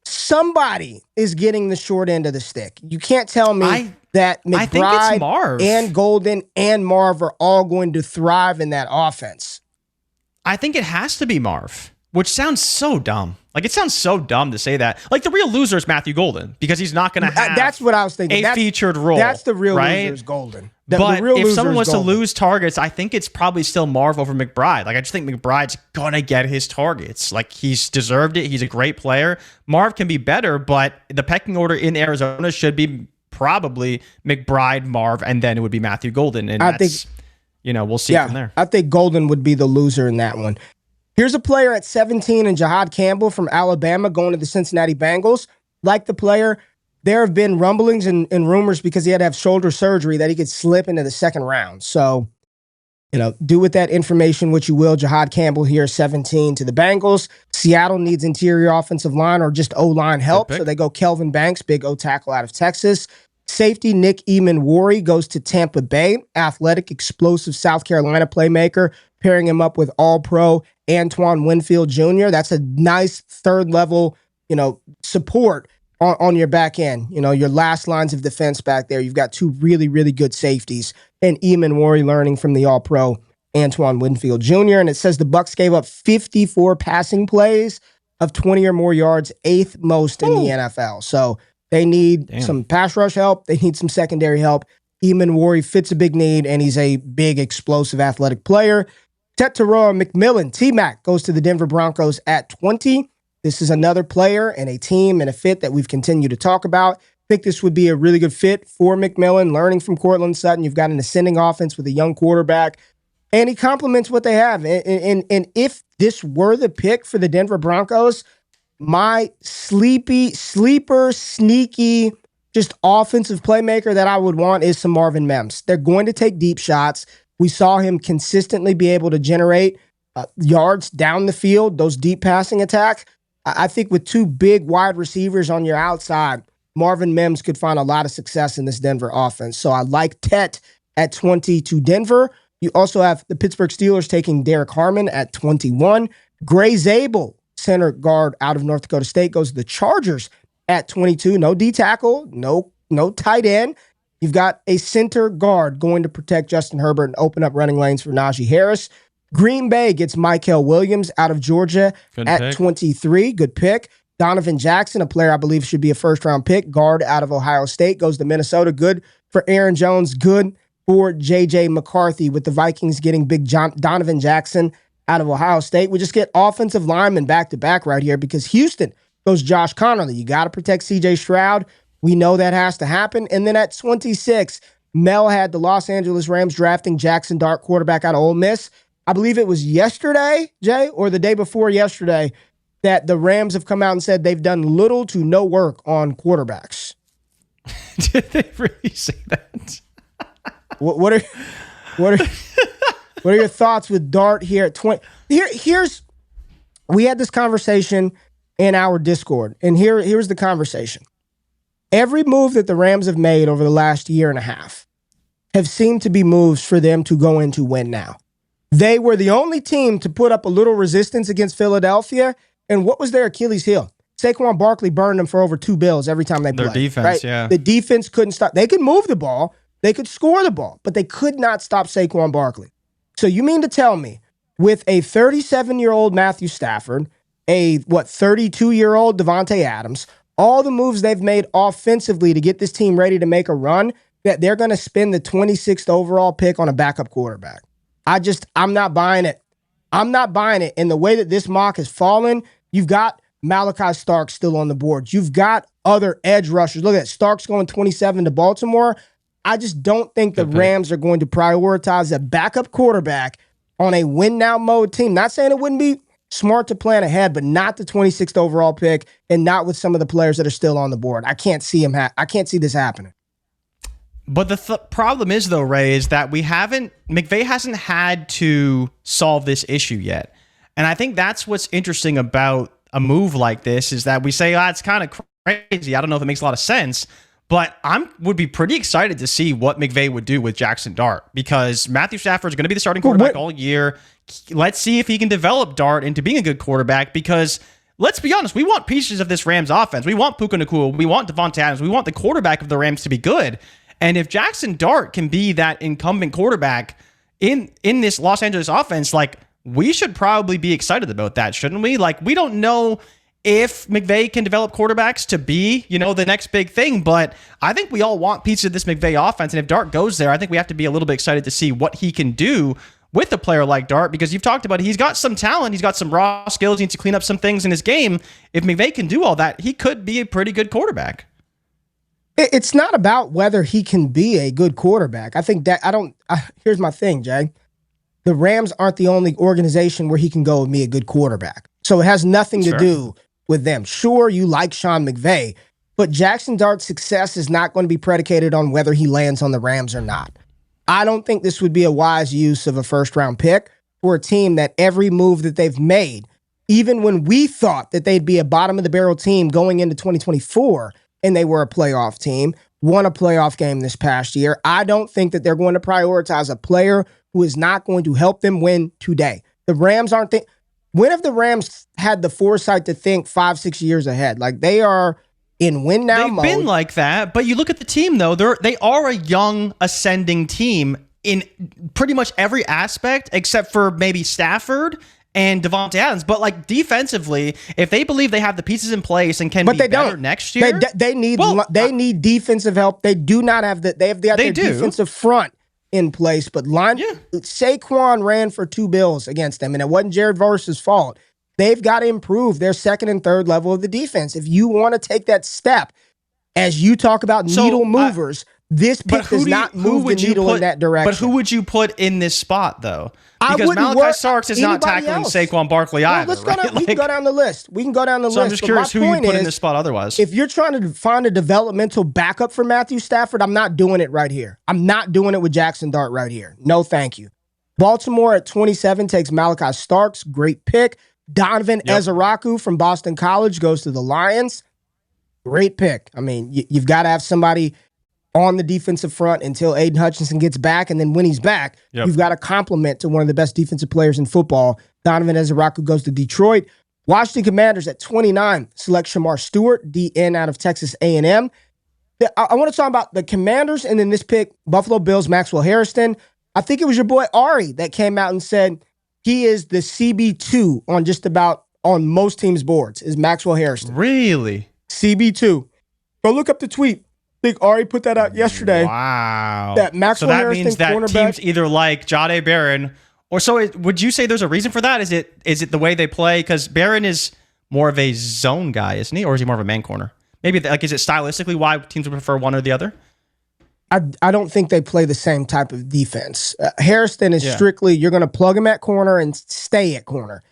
somebody is getting the short end of the stick. You can't tell me that McBride and Golden and Marv are all going to thrive in that offense. I think it has to be Marv, which sounds so dumb. Like, it sounds so dumb to say that. Like, the real loser is Matthew Golden, because he's not going to have that's what I was thinking. Featured role. That's the real loser is Golden. But if someone wants to lose targets, I think it's probably still Marv over McBride. Like, I just think McBride's going to get his targets. Like, he's deserved it. He's a great player. Marv can be better, but the pecking order in Arizona should be probably McBride, Marv, and then it would be Matthew Golden. And I think, we'll see from there. I think Golden would be the loser in that one. Here's a player at 17 and Jahad Campbell from Alabama going to the Cincinnati Bengals. Like the player, there have been rumblings and rumors because he had to have shoulder surgery that he could slip into the second round. So, do with that information what you will. Jahad Campbell here, 17 to the Bengals. Seattle needs interior offensive line or just O-line help. So they go Kelvin Banks, big O tackle out of Texas. Safety Nick Eamon-Wari goes to Tampa Bay. Athletic, explosive South Carolina playmaker, pairing him up with All-Pro Antoine Winfield Jr. That's a nice third level, support on your back end. Your last lines of defense back there. You've got two really, really good safeties. And Eamon-Wari learning from the All-Pro Antoine Winfield Jr. And it says the Bucs gave up 54 passing plays of 20 or more yards, 8th most in the NFL. So they need some pass rush help. They need some secondary help. Eamon-Wari fits a big need, and he's a big, explosive, athletic player. Tetairoa McMillan, T-Mac, goes to the Denver Broncos at 20. This is another player and a team and a fit that we've continued to talk about. I think this would be a really good fit for McMillan, learning from Cortland Sutton. You've got an ascending offense with a young quarterback, and he complements what they have. And if this were the pick for the Denver Broncos, my sleeper, sneaky, just offensive playmaker that I would want is some Marvin Mims. They're going to take deep shots. We saw him consistently be able to generate yards down the field, those deep passing attacks. I think with two big wide receivers on your outside, Marvin Mims could find a lot of success in this Denver offense. So I like Tet at 20 to Denver. You also have the Pittsburgh Steelers taking Derek Harmon at 21. Gray Zabel, center guard out of North Dakota State, goes to the Chargers at 22. No D tackle, no tight end. You've got a center guard going to protect Justin Herbert and open up running lanes for Najee Harris. Green Bay gets Mykel Williams out of Georgia at 23. Good pick. Donovan Jackson, a player I believe should be a first-round pick, guard out of Ohio State, goes to Minnesota. Good for Aaron Jones. Good for J.J. McCarthy with the Vikings getting big Donovan Jackson out of Ohio State. We just get offensive linemen back-to-back right here because Houston goes Josh Connerly. You got to protect C.J. Stroud. We know that has to happen. And then at 26, Mel had the Los Angeles Rams drafting Jackson Dart, quarterback out of Ole Miss. I believe it was yesterday, Jay, or the day before yesterday, that the Rams have come out and said they've done little to no work on quarterbacks. Did they really say that? What are your thoughts with Dart here at 20? We had this conversation in our Discord, and here's the conversation. Every move that the Rams have made over the last year and a half have seemed to be moves for them to go in to win now. They were the only team to put up a little resistance against Philadelphia. And what was their Achilles heel? Saquon Barkley burned them for over 2 bills every time they played. Their defense, right? yeah. The defense couldn't stop. They could move the ball. They could score the ball, but they could not stop Saquon Barkley. So you mean to tell me with a 37-year-old Matthew Stafford, a 32-year-old Devontae Adams, all the moves they've made offensively to get this team ready to make a run, that they're going to spend the 26th overall pick on a backup quarterback? I'm not buying it. I'm not buying it. And the way that this mock has fallen, you've got Malachi Starks still on the board. You've got other edge rushers. Look at that. Starks going 27 to Baltimore. I just don't think the Rams are going to prioritize a backup quarterback on a win-now mode team. Not saying it wouldn't be smart to plan ahead, but not the 26th overall pick and not with some of the players that are still on the board. I can't see I can't see this happening. But the problem is, though, Ray, is that McVay hasn't had to solve this issue yet. And I think that's what's interesting about a move like this is that we say, it's kind of crazy. I don't know if it makes a lot of sense, but would be pretty excited to see what McVay would do with Jackson Dart because Matthew Stafford is going to be the starting quarterback all year. Let's see if he can develop Dart into being a good quarterback because let's be honest, we want pieces of this Rams offense. We want Puka Nacua. We want Devontae Adams. We want the quarterback of the Rams to be good. And if Jackson Dart can be that incumbent quarterback in this Los Angeles offense, we should probably be excited about that, shouldn't we? We don't know if McVay can develop quarterbacks to be, the next big thing, but I think we all want pieces of this McVay offense. And if Dart goes there, I think we have to be a little bit excited to see what he can do with a player like Dart because you've talked about it. He's got some talent. He's got some raw skills. He needs to clean up some things in his game. If McVay can do all that, he could be a pretty good quarterback. It's not about whether he can be a good quarterback. I think that here's my thing, Jay. The Rams aren't the only organization where he can go and be a good quarterback. So it has nothing to do with them. Sure, you like Sean McVay, but Jackson Dart's success is not going to be predicated on whether he lands on the Rams or not. I don't think this would be a wise use of a first-round pick for a team that every move that they've made, even when we thought that they'd be a bottom-of-the-barrel team going into 2024 and they were a playoff team, won a playoff game this past year, I don't think that they're going to prioritize a player who is not going to help them win today. The Rams aren't when have the Rams had the foresight to think 5-6 years ahead? Like, they are in win now mode. They've been like that, but you look at the team though, they are a young ascending team in pretty much every aspect except for maybe Stafford and Devontae Adams. But like defensively, if they believe they have the pieces in place and can be better next year, they need defensive help. They do not have they have their defensive front in place, but Saquon ran for 2 bills against them, and it wasn't Jared Verse's fault. They've got to improve their second and third level of the defense. If you want to take that step, as you talk about needle movers, this pick does not move the needle in that direction. But who would you put in this spot, though? Because Malachi Starks is not tackling Saquon Barkley either. We can go down the list. So I'm just curious who you put in this spot otherwise. If you're trying to find a developmental backup for Matthew Stafford, I'm not doing it right here. I'm not doing it with Jackson Dart right here. No, thank you. Baltimore at 27 takes Malachi Starks. Great pick. Donovan Ezeraku from Boston College goes to the Lions. Great pick. I mean, you've got to have somebody on the defensive front until Aiden Hutchinson gets back, and then when he's back, you've got a compliment to one of the best defensive players in football. Donovan Ezeraku goes to Detroit. Washington Commanders at 29 select Shamar Stewart, DN out of Texas A&M. I want to talk about the Commanders, and then this pick, Buffalo Bills, Maxwell Harrison. I think it was your boy Ari that came out and said he is the CB2 on just about on most teams' boards, is Maxwell Harrison. Really? CB2. Go look up the tweet. I think Ari put that out yesterday. Wow. That Maxwell Harrison means that teams either like Jahdae Barron, or would you say there's a reason for that? Is it the way they play? Because Barron is more of a zone guy, isn't he? Or is he more of a man corner? Maybe, like, is it stylistically why teams would prefer one or the other? I don't think they play the same type of defense. Harrison is strictly, you're going to plug him at corner and stay at corner.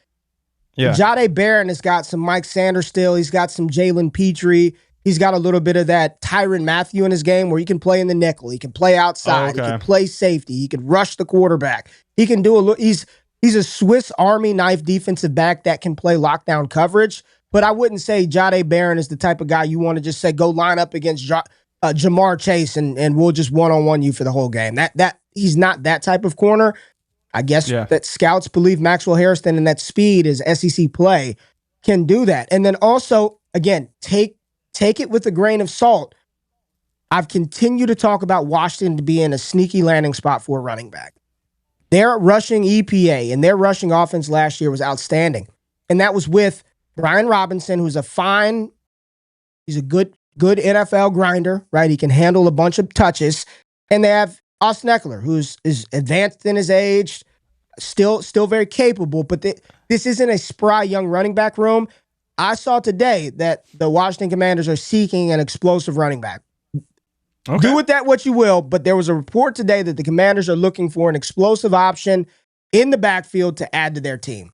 Yeah. Jahdae Barron has got some Mike Sanders still. He's got some Jalen Petrie. He's got a little bit of that Tyrann Mathieu in his game where he can play in the nickel. He can play outside. He can play safety. He can rush the quarterback. He can do he's a Swiss Army knife defensive back that can play lockdown coverage. But I wouldn't say Jahdae Barron is the type of guy you want to just say, go line up against Jamar Chase and we'll just one-on-one you for the whole game. That he's not that type of corner. I guess that scouts believe Maxwell Harrison and that speed is SEC play can do that. And then also, again, take it with a grain of salt. I've continued to talk about Washington to be in a sneaky landing spot for a running back. Their rushing EPA and their rushing offense last year was outstanding. And that was with Brian Robinson, who's he's a good NFL grinder, right? He can handle a bunch of touches. And they have Austin Eckler, who's advanced in his age, still very capable, but this isn't a spry young running back room. I saw today that the Washington Commanders are seeking an explosive running back. Okay. Do with that what you will, but there was a report today that the Commanders are looking for an explosive option in the backfield to add to their team.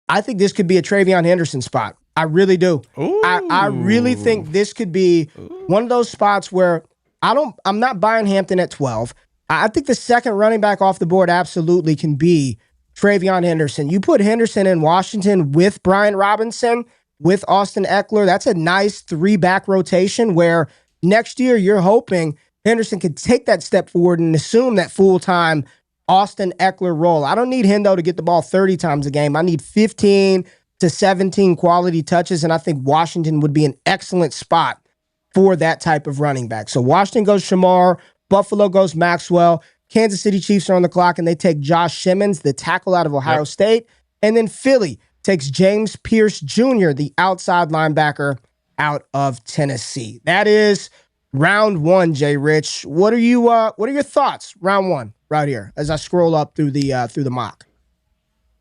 I think this could be a Travion Henderson spot. I really do. I really think this could be one of those spots where I'm not buying Hampton at 12. I think the second running back off the board absolutely can be Travion Henderson. You put Henderson in Washington with Brian Robinson, with Austin Eckler. That's a nice 3-back rotation where next year you're hoping Henderson can take that step forward and assume that full-time Austin Eckler role. I don't need Hendo to get the ball 30 times a game. I need 15 to 17 quality touches, and I think Washington would be an excellent spot for that type of running back. So Washington goes Shamar, Buffalo goes Maxwell, Kansas City Chiefs are on the clock, and they take Josh Simmons, the tackle out of Ohio State. And then Philly takes James Pierce Jr., the outside linebacker out of Tennessee. That is round one, Jay Rich. What are your thoughts? Round one, right here, as I scroll up through the mock.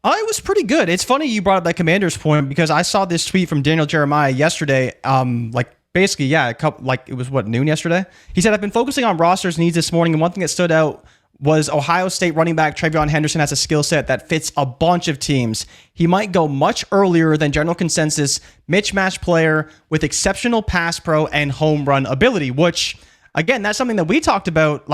It was pretty good. It's funny you brought up that Commanders point because I saw this tweet from Daniel Jeremiah yesterday, like basically, yeah, it was noon yesterday. He said, I've been focusing on rosters needs this morning, and one thing that stood out was Ohio State running back Travion Henderson has a skill set that fits a bunch of teams. He might go much earlier than general consensus, mismatch player with exceptional pass pro and home run ability, which, again, that's something that we talked about,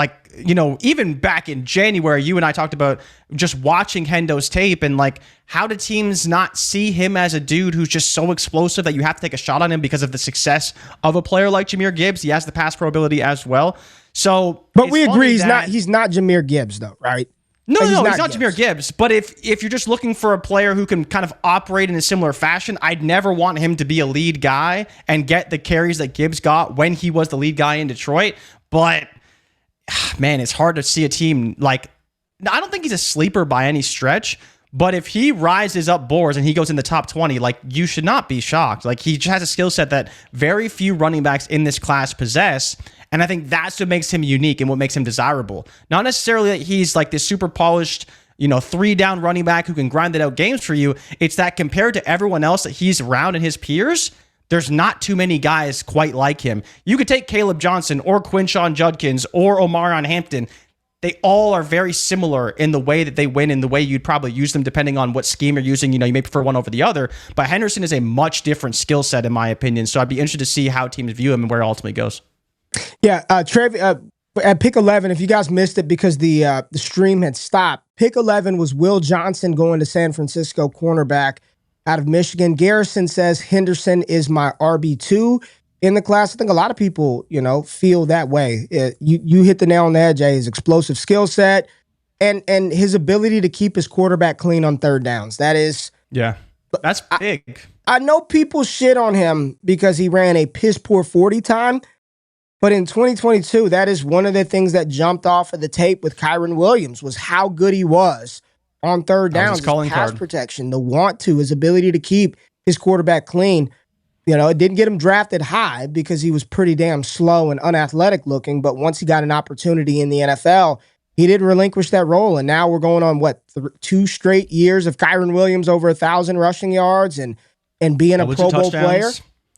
even back in January, you and I talked about just watching Hendo's tape and how do teams not see him as a dude who's just so explosive that you have to take a shot on him because of the success of a player like Jahmyr Gibbs. He has the pass pro ability as well. So, but we agree he's not Jahmyr Gibbs though, right? No, he's not Jahmyr Gibbs. But if you're just looking for a player who can kind of operate in a similar fashion, I'd never want him to be a lead guy and get the carries that Gibbs got when he was the lead guy in Detroit. But man, it's hard to see a team I don't think he's a sleeper by any stretch. But if he rises up boards and he goes in the top 20, you should not be shocked. He just has a skill set that very few running backs in this class possess. And I think that's what makes him unique and what makes him desirable. Not necessarily that he's this super polished, 3-down running back who can grind it out games for you. It's that compared to everyone else that he's around and his peers, there's not too many guys quite like him. You could take Caleb Johnson or Quinshon Judkins or Omarion Hampton. They all are very similar in the way that they win and the way you'd probably use them depending on what scheme you're using. You may prefer one over the other, but Henderson is a much different skill set in my opinion. So I'd be interested to see how teams view him and where it ultimately goes. Yeah, at pick 11, if you guys missed it because the stream had stopped, pick 11 was Will Johnson going to San Francisco, cornerback out of Michigan. Garrison says Henderson is my RB2 in the class. I think a lot of people, feel that way. You hit the nail on the head, Jay. His explosive skill set and his ability to keep his quarterback clean on third downs. That is... Yeah, that's big. I know people shit on him because he ran a piss-poor 40 time, but in 2022, that is one of the things that jumped off of the tape with Kyron Williams was how good he was on third downs, his pass protection, the want to, his ability to keep his quarterback clean. It didn't get him drafted high because he was pretty damn slow and unathletic looking, but once he got an opportunity in the NFL, he didn't relinquish that role, and now we're going on, 2 straight years of Kyron Williams over 1,000 rushing yards and being a Pro Bowl player.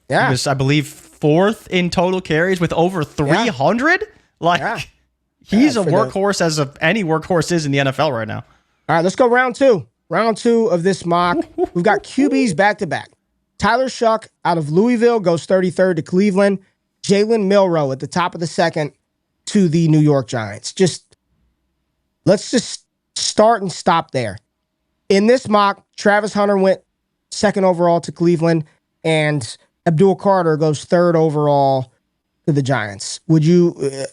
Yeah. He was, I believe, 4th in total carries with over 300. He's a workhorse as any workhorse is in the NFL right now. All right, let's go round 2. Round 2 of this mock. We've got QBs back-to-back. Tyler Shuck out of Louisville goes 33rd to Cleveland. Jalen Milroe at the top of the second to the New York Giants. Let's just start and stop there. In this mock, Travis Hunter went 2nd overall to Cleveland, and Abdul Carter goes 3rd overall to the Giants. Would you...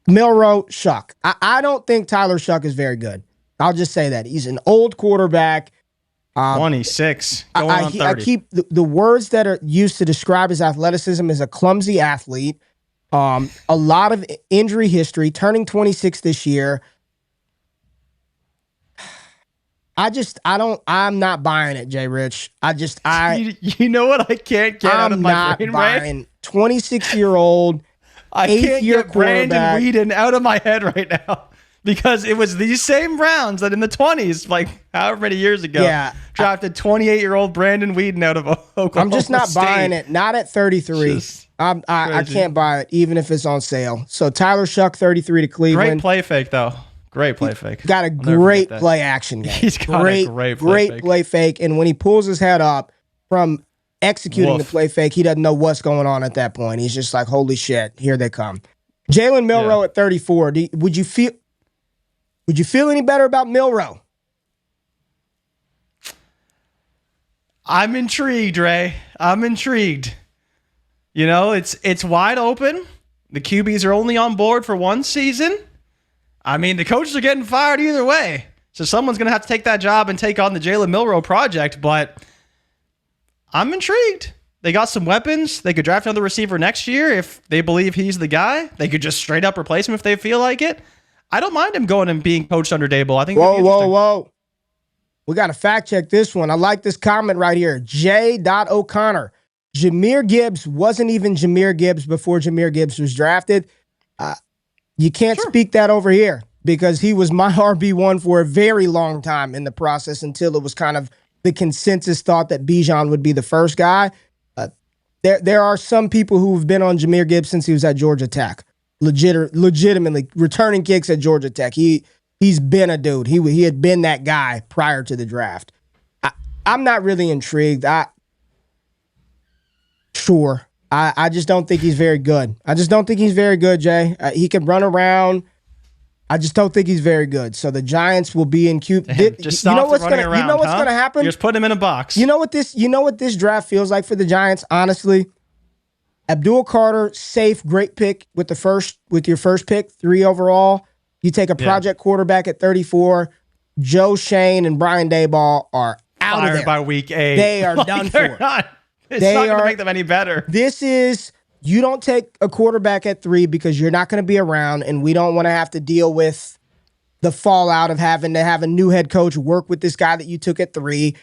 Milroe, Shuck. I don't think Tyler Shuck is very good. I'll just say that. He's an old quarterback. 26, going on 30. I keep the words that are used to describe his athleticism is a clumsy athlete. A lot of injury history, turning 26 this year. I'm not buying it, Jay Rich. You know what I can't get out of my brain, right? 26-year-old, I can't get Brandon Weeden out of my head right now because it was these same rounds that in the 20s, however many years ago, drafted 28-year-old Brandon Weeden out of Oklahoma I'm just not State. buying it. Not at 33. I can't buy it, even if it's on sale. So Tyler Shuck, 33 to Cleveland. Great play fake, though. Great play fake. Got a great play action game. He's got a great play fake. And when he pulls his head up from executing the play fake, he doesn't know what's going on at that point. He's just like, holy shit, here they come. Jalen Milroe at 34. Would you feel any better about Milroe? I'm intrigued, Ray. I'm intrigued. It's wide open. The QBs are only on board for one season. I mean, the coaches are getting fired either way. So someone's going to have to take that job and take on the Jalen Milroe project. But I'm intrigued. They got some weapons. They could draft another receiver next year if they believe he's the guy. They could just straight up replace him if they feel like it. I don't mind him going and being coached under Dable. I think. Whoa. We got to fact check this one. I like this comment right here. J. O'Connor. Jahmyr Gibbs wasn't even Jahmyr Gibbs before Jahmyr Gibbs was drafted. You can't speak that over here because he was my RB1 for a very long time in the process until it was kind of the consensus thought that Bijan would be the first guy. there are some people who've been on Jahmyr Gibbs since he was at Georgia Tech. Legitimately returning kicks at Georgia Tech. He's been a dude. He had been that guy prior to the draft. I'm not really intrigued. I just don't think he's very good. I just don't think he's very good, Jay. He can run around. I just don't think he's very good. So the Giants will be in Q. Just stop running around. You know what's going to happen? You're just putting him in a box. You know what this draft feels like for the Giants, honestly? Abdul Carter, safe, great pick with your first pick, 3 overall. You take a project quarterback at 34. Joe Shane and Brian Daboll are out of there by week 8. They are done for. It's not going to make them any better. You don't take a quarterback at 3 because you're not going to be around, and we don't want to have to deal with the fallout of having to have a new head coach work with this guy that you took at 3.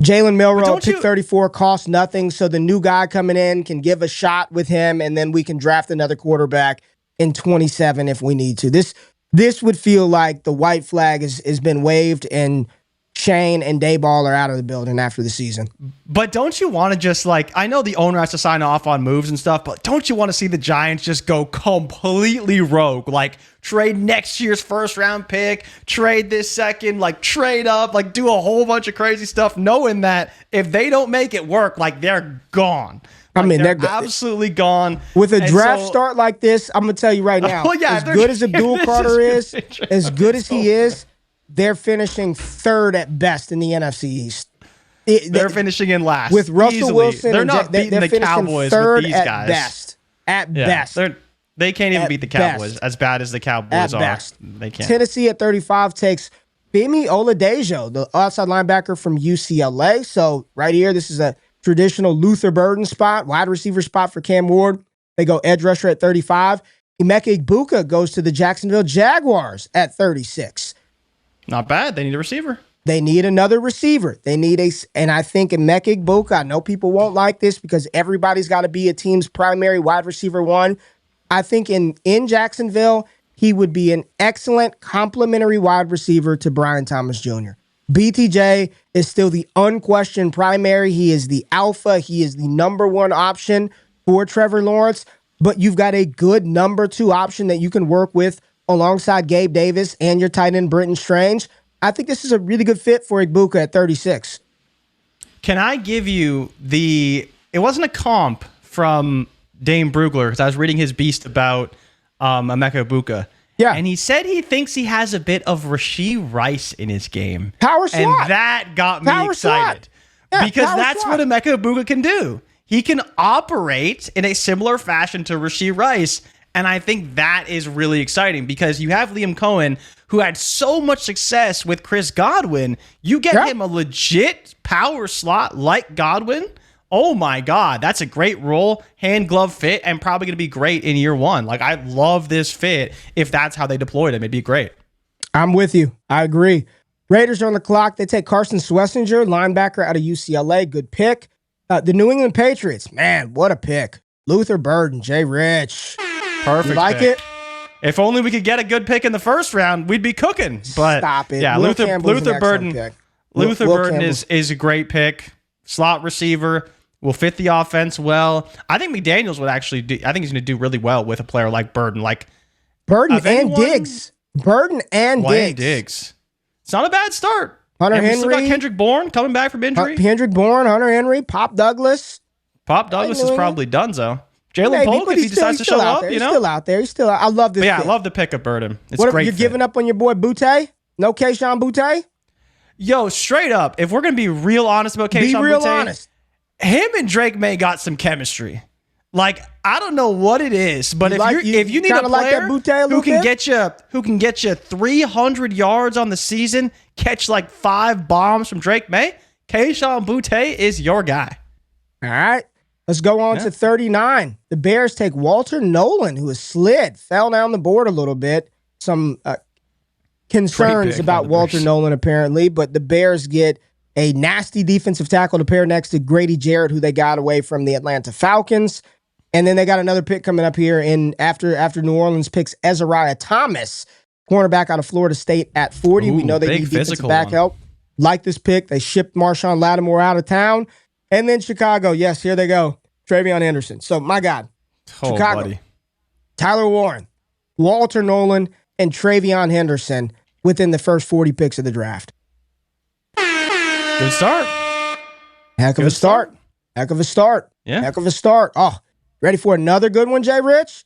Jalen Milroe, pick 34, costs nothing, so the new guy coming in can give a shot with him, and then we can draft another quarterback in 27 if we need to. This would feel like the white flag has been waved, and Shane and Daboll are out of the building after the season. But don't you want to just I know the owner has to sign off on moves and stuff, but don't you want to see the Giants just go completely rogue? Trade next year's first round pick, trade this second, trade up, do a whole bunch of crazy stuff, knowing that if they don't make it work, they're gone. They're absolutely gone. With a draft start like this, I'm going to tell you right now, as good as Abdul Carter is, as good as he is, they're finishing 3rd at best in the NFC East. They're finishing in last. With Russell easily. Wilson, they're not beating the Cowboys with these guys. At best. They can't even beat the Cowboys as bad as the Cowboys are. They can't. Tennessee at 35 takes Femi Oladejo, the outside linebacker from UCLA. So right here, this is a traditional Luther Burden spot, wide receiver spot for Cam Ward. They go edge rusher at 35. Emeka Egbuka goes to the Jacksonville Jaguars at 36. Not bad. They need a receiver. They need another receiver. And I think Emeka Egbuka, I know people won't like this because everybody's got to be a team's primary wide receiver 1. I think in Jacksonville, he would be an excellent complementary wide receiver to Brian Thomas Jr. BTJ is still the unquestioned primary. He is the alpha. He is the number 1 option for Trevor Lawrence. But you've got a good number 2 option that you can work with alongside Gabe Davis and your tight end Brenton Strange. I think this is a really good fit for Egbuka at 36. Can I give you it wasn't a comp from Dane Brugler, because I was reading his beast about Emeka Egbuka. Yeah. And he said he thinks he has a bit of Rashee Rice in his game. Power slot. And that got me excited. Yeah, because that's slot. what Emeka Egbuka can do. He can operate in a similar fashion to Rashee Rice. And I think that is really exciting because you have Liam Cohen, who had so much success with Chris Godwin. You get him a legit power slot like Godwin. Oh my God, that's a great role, hand glove fit, and probably going to be great in year 1. I love this fit. If that's how they deployed him, it'd be great. I'm with you. I agree. Raiders are on the clock. They take Carson Schlesinger, linebacker out of UCLA. Good pick. The New England Patriots, man, what a pick. Luther Burden, Jay Rich. Perfect. You like it? If only we could get a good pick in the first round, we'd be cooking. But stop it. Yeah, Luther Burden. Luther Burden is a great pick. Slot receiver, will fit the offense well. I think McDaniels would actually do. I think he's going to do really well with a player like Burden. Burden and Diggs. Diggs. It's not a bad start. Hunter and Henry. We still got Kendrick Bourne coming back from injury. Kendrick Bourne, Hunter Henry, Pop Douglas. Pop Douglas is probably donezo. Jalen Polk, if he decides to show up, He's still out there. He's still out. I love this. But yeah, I love the pick of Burden. It's great. You're giving up on your boy Boutte? No Kayshon Boutte? Yo, straight up, if we're going to be real honest about Kayshon Boutte. Be real honest. Him and Drake May got some chemistry. I don't know what it is, but if you need a player who can get you 300 yards on the season, catch 5 bombs from Drake May, Kayshon Boutte is your guy. All right. Let's go on to 39. The Bears take Walter Nolan, who has fell down the board a little bit. Some concerns about Walter Nolan, apparently, but the Bears get a nasty defensive tackle to pair next to Grady Jarrett, who they got away from the Atlanta Falcons. And then they got another pick coming up here after New Orleans picks Ezariah Thomas, cornerback out of Florida State at 40. We know they need defensive back help. Like this pick, they shipped Marshawn Lattimore out of town. And then Chicago, yes, here they go. TreVeyon Henderson. So, my God, Oh, Chicago, buddy. Tyler Warren, Walter Nolan, and TreVeyon Henderson within the first 40 picks of the draft. Good start. Heck of a start. Heck of a start. Yeah. Heck of a start. Oh, ready for another good one, Jay Rich?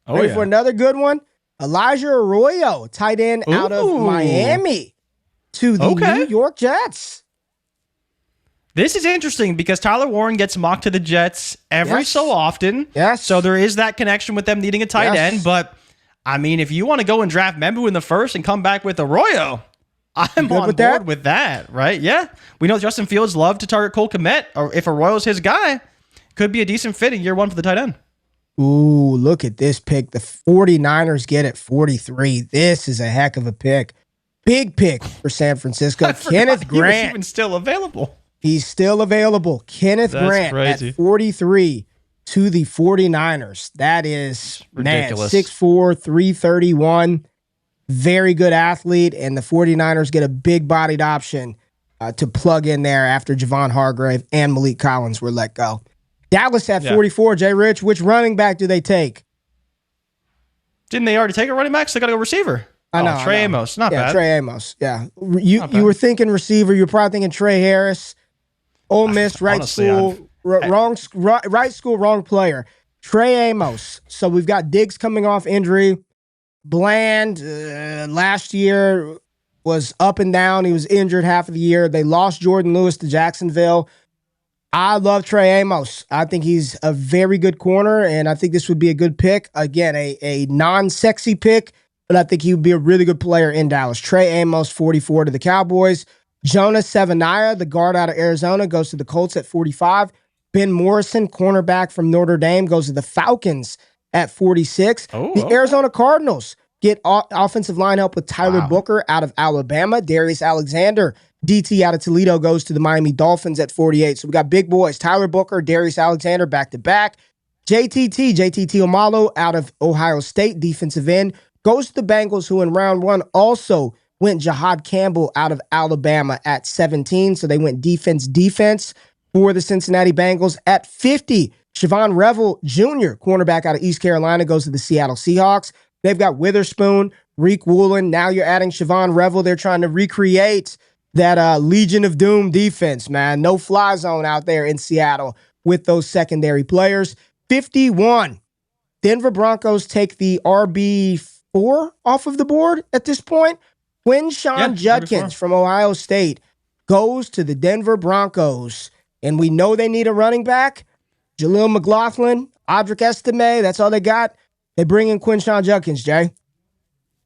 Oh, Ready yeah. for another good one? Elijah Arroyo, tight end out of Ooh. Miami to the New York Jets. This is interesting because Tyler Warren gets mocked to the Jets every so often. Yes. So there is that connection with them needing a tight end. But, I mean, if you want to go and draft Membu in the first and come back with Arroyo, I'm on board with that, right? Yeah. We know Justin Fields loved to target Cole Kmet, or if Arroyo's his guy, could be a decent fit in year one for the tight end. Ooh, look at this pick. The 49ers get at 43. This is a heck of a pick. Big pick for San Francisco. Kenneth Grant. He was even still available. He's still available. Kenneth Grant crazy. at 43 to the 49ers. That is ridiculous. 6'4", 331. Very good athlete, and the 49ers get a big-bodied option to plug in there after Javon Hargrave and Malik Collins were let go. Dallas at 44, Jay Rich. Which running back do they take? Didn't they already take a running back? So they got to go receiver. I know. Trey Amos. Not bad. Trey Amos. Yeah. You were thinking receiver. You're probably thinking Trey Harris. Ole Miss, right school, right school, wrong player. Trey Amos. So we've got Diggs coming off injury. Bland last year was up and down. He was injured half of the year. They lost Jordan Lewis to Jacksonville. I love Trey Amos. I think he's a very good corner, and I think this would be a good pick. Again, a non-sexy pick, but I think he would be a really good player in Dallas. Trey Amos, 44 to the Cowboys. Jonas Savaiinaea, the guard out of Arizona, goes to the Colts at 45. Ben Morrison, cornerback from Notre Dame, goes to the Falcons at 46. The Arizona Cardinals get offensive line help with Tyler Booker out of Alabama. Darius Alexander, DT out of Toledo, goes to the Miami Dolphins at 48. So we got big boys, Tyler Booker, Darius Alexander back-to-back. JTT Omalo out of Ohio State, defensive end, goes to the Bengals, who in round one also went Jahad Campbell out of Alabama at 17. So they went defense for the Cincinnati Bengals. At 50, Siobhan Revel Jr., cornerback out of East Carolina, goes to the Seattle Seahawks. They've got Witherspoon, Reek Woolen. Now you're adding Siobhan Revel. They're trying to recreate that Legion of Doom defense, man. No fly zone out there in Seattle with those secondary players. 51, Denver Broncos take the RB4 off of the board at this point. Quinshawn Judkins from Ohio State goes to the Denver Broncos, and we know they need a running back. Jaleel McLaughlin, Audric Estime, that's all they got. They bring in Quinshawn Judkins, Jay.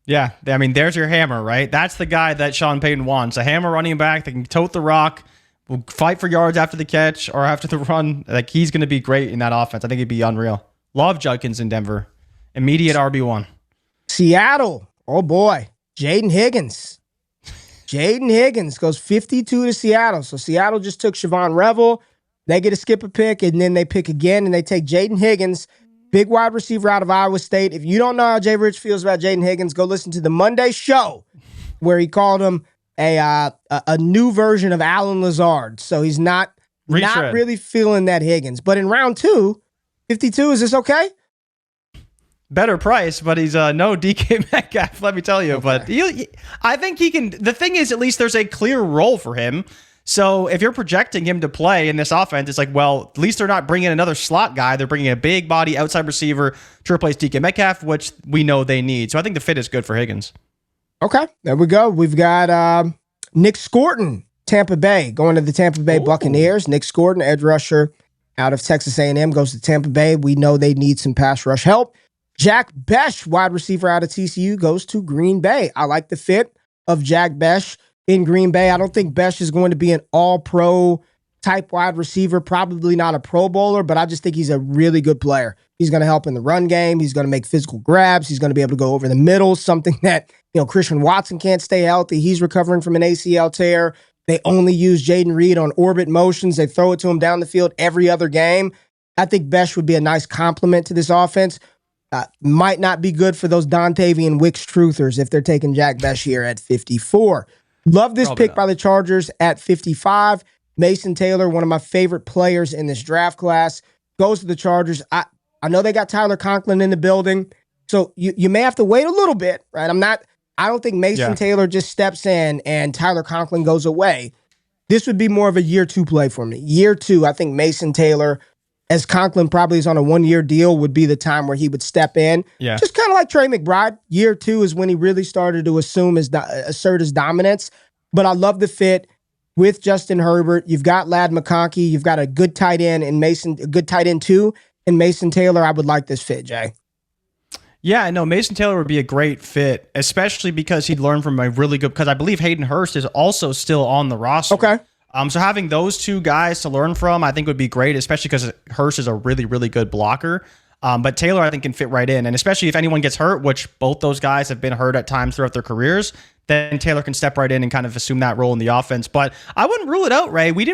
Yeah, I mean, there's your hammer, right? That's the guy that Sean Payton wants. A hammer running back that can tote the rock, will fight for yards after the catch or after the run. Like, he's going to be great in that offense. I think he'd be unreal. Love Judkins in Denver. Immediate RB1. Seattle, oh boy. Jaden Higgins. Jaden Higgins goes 52 to Seattle. So Seattle just took Siobhan Revel. They get to skip a pick, and then they pick again, and they take Jaden Higgins, big wide receiver out of Iowa State. If you don't know how Jay Rich feels about Jaden Higgins, go listen to the Monday show where he called him a new version of Alan Lazard. So he's not really feeling that Higgins. But in round 2, 52, is this okay? Better price, but he's no DK Metcalf, let me tell you. Okay. But I think he can. The thing is, at least there's a clear role for him. So if you're projecting him to play in this offense, it's like, well, at least they're not bringing another slot guy. They're bringing a big body outside receiver to replace DK Metcalf, which we know they need. So I think the fit is good for Higgins. Okay, there we go. We've got Nick Scorton, Tampa Bay, going to the Tampa Bay Buccaneers. Nick Scorton, edge rusher out of Texas A&M, goes to Tampa Bay. We know they need some pass rush help. Jack Besh, wide receiver out of TCU, goes to Green Bay. I like the fit of Jack Besh in Green Bay. I don't think Besh is going to be an all-pro type wide receiver, probably not a Pro Bowler, but I just think he's a really good player. He's going to help in the run game. He's going to make physical grabs. He's going to be able to go over the middle, something that, Christian Watson can't stay healthy. He's recovering from an ACL tear. They only use Jaden Reed on orbit motions. They throw it to him down the field every other game. I think Besh would be a nice complement to this offense. Might not be good for those Dontavian Wicks truthers if they're taking Jack Besh here at 54. Love this pick by the Chargers at 55. Mason Taylor, one of my favorite players in this draft class. goes to the Chargers. I know they got Tyler Conklin in the building, so you may have to wait a little bit, right? I don't think Mason Taylor just steps in and Tyler Conklin goes away. This would be more of a year 2 play for me. Year 2, I think Mason Taylor, as Conklin probably is on a 1-year deal, would be the time where he would step in. Yeah. Just kind of like Trey McBride. Year 2 is when he really started to assert his dominance. But I love the fit with Justin Herbert. You've got Ladd McConkey. You've got a good tight end in Mason, a good tight end too, and Mason Taylor. I would like this fit, Jay. Yeah, no, Mason Taylor would be a great fit, especially because he'd learn from a really good, because I believe Hayden Hurst is also still on the roster. Okay. So having those two guys to learn from, I think would be great, especially because Hurst is a really, really good blocker. But Taylor, I think, can fit right in. And especially if anyone gets hurt, which both those guys have been hurt at times throughout their careers, then Taylor can step right in and kind of assume that role in the offense. But I wouldn't rule it out, Ray. We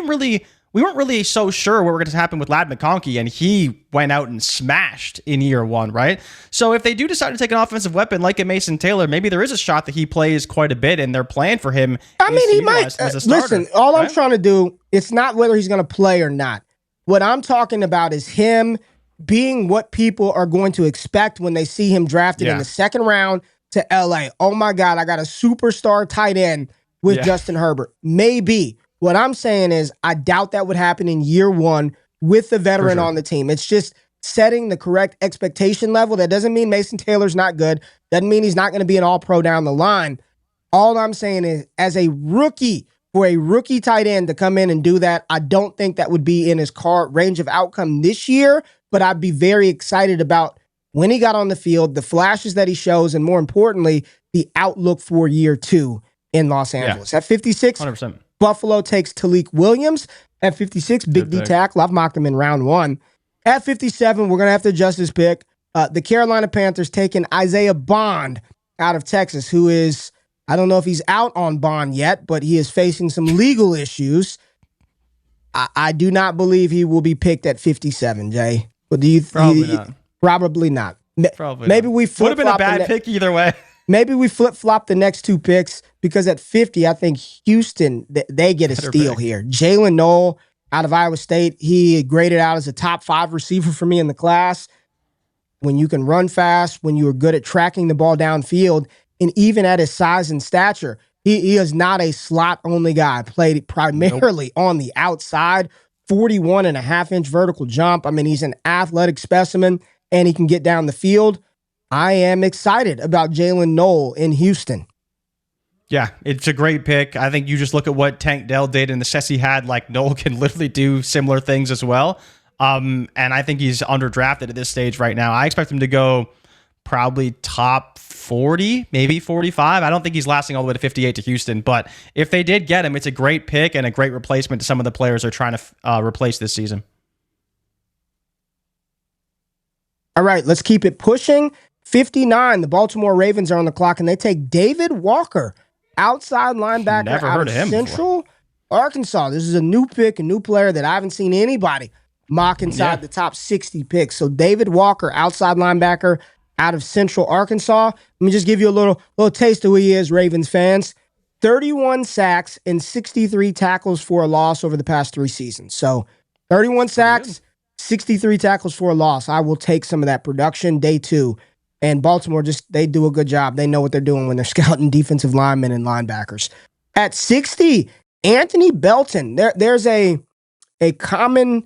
weren't really so sure what was going to happen with Ladd McConkey, and he went out and smashed in year 1, right? So if they do decide to take an offensive weapon like a Mason Taylor, maybe there is a shot that he plays quite a bit, and their plan for him he might. as a starter. Listen, all I'm trying to do, it's not whether he's going to play or not. What I'm talking about is him being what people are going to expect when they see him drafted in the 2nd round to LA. Oh my God, I got a superstar tight end with Justin Herbert. Maybe. What I'm saying is I doubt that would happen in year 1 with the veteran on the team. It's just setting the correct expectation level. That doesn't mean Mason Taylor's not good. Doesn't mean he's not going to be an all-pro down the line. All I'm saying is as a rookie, for a rookie tight end to come in and do that, I don't think that would be in his range of outcome this year, but I'd be very excited about when he got on the field, the flashes that he shows, and more importantly, the outlook for year 2 in Los Angeles. At 56, 100%. Buffalo takes Talik Williams. At 56, Big D tackle. I've mocked him in round 1. At 57, we're going to have to adjust his pick. The Carolina Panthers taking Isaiah Bond out of Texas, who is, I don't know if he's out on bond yet, but he is facing some legal issues. I do not believe he will be picked at 57, Jay. But do you? Probably not. Probably not. Probably maybe not. We flip-flop. Would have been a bad pick either way. Maybe we flip-flop the next 2 picks because at 50, I think Houston, they get a steal here. Jalen Noel out of Iowa State, he graded out as a top 5 receiver for me in the class. When you can run fast, when you are good at tracking the ball downfield, and even at his size and stature, he is not a slot-only guy. Played primarily on the outside, 41.5-inch vertical jump. I mean, he's an athletic specimen, and he can get down the field. I am excited about Jalen Noel in Houston. Yeah, it's a great pick. I think you just look at what Tank Dell did and the success he had. Like, Noel can literally do similar things as well. And I think he's underdrafted at this stage right now. I expect him to go probably top 40, maybe 45. I don't think he's lasting all the way to 58 to Houston. But if they did get him, it's a great pick and a great replacement to some of the players they're trying to replace this season. All right, let's keep it pushing. 59, the Baltimore Ravens are on the clock, and they take David Walker, outside linebacker out of Central Arkansas. This is a new pick, a new player that I haven't seen anybody mock inside the top 60 picks. So David Walker, outside linebacker out of Central Arkansas. Let me just give you a little taste of who he is, Ravens fans. 31 sacks and 63 tackles for a loss over the past 3 seasons. So 31 sacks, 63 tackles for a loss. I will take some of that production day 2. And Baltimore, they do a good job. They know what they're doing when they're scouting defensive linemen and linebackers. At 60, Anthony Belton. There's a common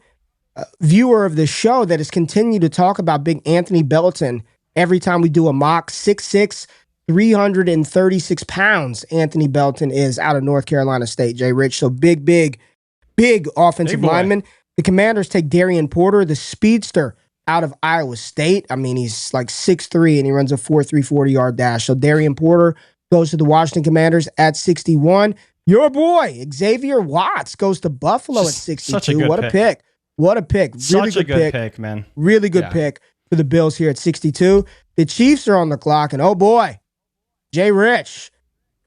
viewer of the show that has continued to talk about big Anthony Belton every time we do a mock. 6'6", 336 pounds. Anthony Belton is out of North Carolina State, Jay Rich. So big offensive lineman. The Commanders take Darian Porter, the speedster, out of Iowa State. I mean, he's like 6'3", and he runs a 4.3 40-yard dash. So Darian Porter goes to the Washington Commanders at 61. Your boy, Xavier Watts, goes to Buffalo at 62. Such a good pick. What a pick. Really Such a good pick, man. Really good pick for the Bills here at 62. The Chiefs are on the clock, and oh boy, Jay Rich,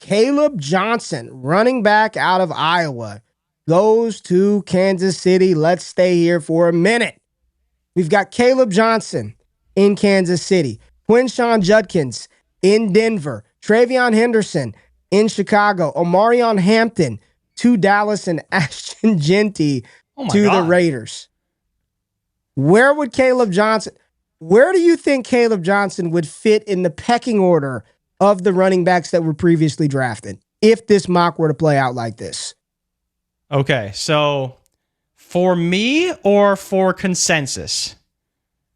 Caleb Johnson, running back out of Iowa, goes to Kansas City. Let's stay here for a minute. We've got Caleb Johnson in Kansas Quinshon Judkins in Denver, Travion Henderson in Chicago, Omarion Hampton to Dallas, and Ashton Genty to the Raiders. Where would Caleb Johnson? Where do you think Caleb Johnson would fit in the pecking order of the running backs that were previously drafted if this mock were to play out like this? Okay, so for me or for consensus?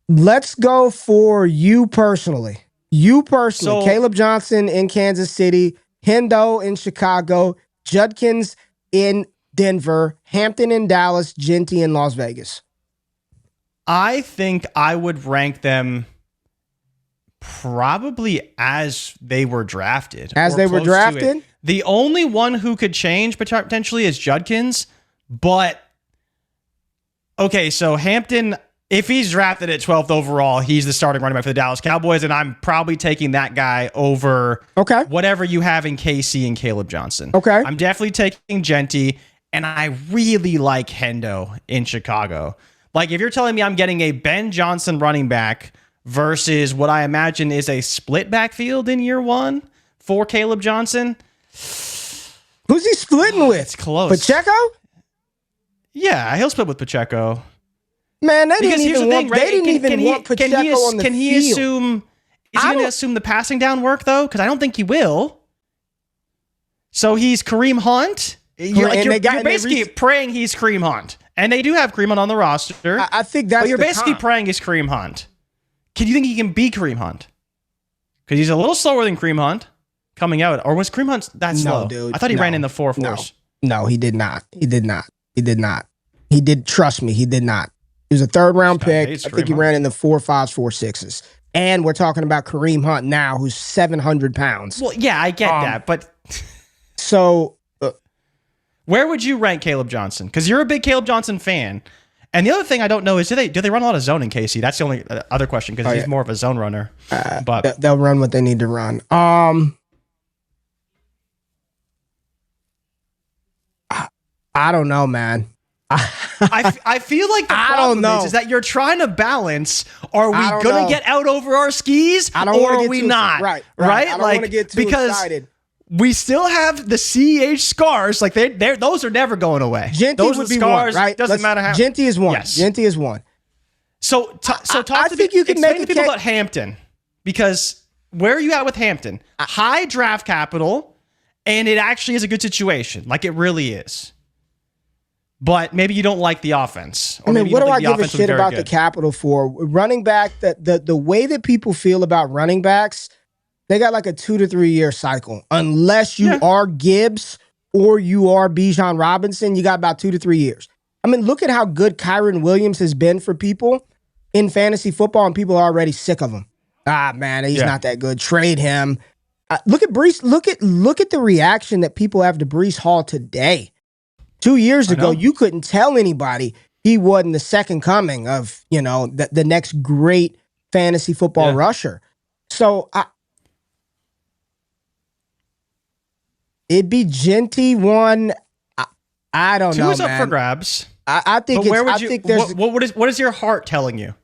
Let's go for you personally. So, Caleb Johnson in Kansas City, Hendo in Chicago, Judkins in Denver, Hampton in Dallas, Genty in Las Vegas. I think I would rank them probably as they were drafted. As they were drafted? The only one who could change potentially is Judkins, but okay, so Hampton, if he's drafted at 12th overall, he's the starting running back for the Dallas Cowboys, and I'm probably taking that guy over whatever you have in KC and Caleb Johnson. Okay. I'm definitely taking Genty, and I really like Hendo in Chicago. Like, if you're telling me I'm getting a Ben Johnson running back versus what I imagine is a split backfield in year one for Caleb Johnson. Who's he splitting with? It's close. Pacheco? Yeah, he'll split with Pacheco. Man, they didn't even want Pacheco on the field. Is he going to assume the passing down work, though? Because I don't think he will. So he's Kareem Hunt? You're basically praying he's Kareem Hunt. And they do have Kareem Hunt on the roster. I think that's But you're basically praying he's Kareem Hunt. Can you think he can be Kareem Hunt? Because he's a little slower than Kareem Hunt coming out. Or was Kareem Hunt that slow? No, dude. I thought he ran in the 4.4s. No, he did not. He did not. Trust me, he did not. He was a third-round pick. I think he ran in the 4.5s, 4.6s. And we're talking about Kareem Hunt now, who's 700 pounds. Well, yeah, I get that, but... So... where would you rank Caleb Johnson? Because you're a big Caleb Johnson fan. And the other thing I don't know is, do they run a lot of zone in KC? That's the only other question, because he's more of a zone runner. But they'll run what they need to run. I don't know, man. I feel like the problem is that you're trying to balance, are we going to get out over our skis or are we not? Right. I don't want to get too excited. We still have the CEH scars. Like those are never going away. Genty those would are be scars. one, right? Doesn't matter how. Genty is one. Yes. Genty is one. So talk to think you can explain make to people about Hampton, because where are you at with Hampton? High draft capital, and it actually is a good situation. Like, it really is. But maybe you don't like the offense. Or what do I give a shit about the capital for? Running back, the way that people feel about running backs, they got like a 2 to 3 year cycle. Unless you are Gibbs or you are Bijan Robinson, you got about 2 to 3 years. I mean, look at how good Kyron Williams has been for people in fantasy football, and people are already sick of him. Man, he's not that good. Trade him. Look at Breece. Look at the reaction that people have to Breece Hall today. 2 years ago, you couldn't tell anybody he wasn't the second coming of, the next great fantasy football rusher. So it'd be Genty one. I don't know, man. 2 is up for grabs. I think. But where would you? What is your heart telling you?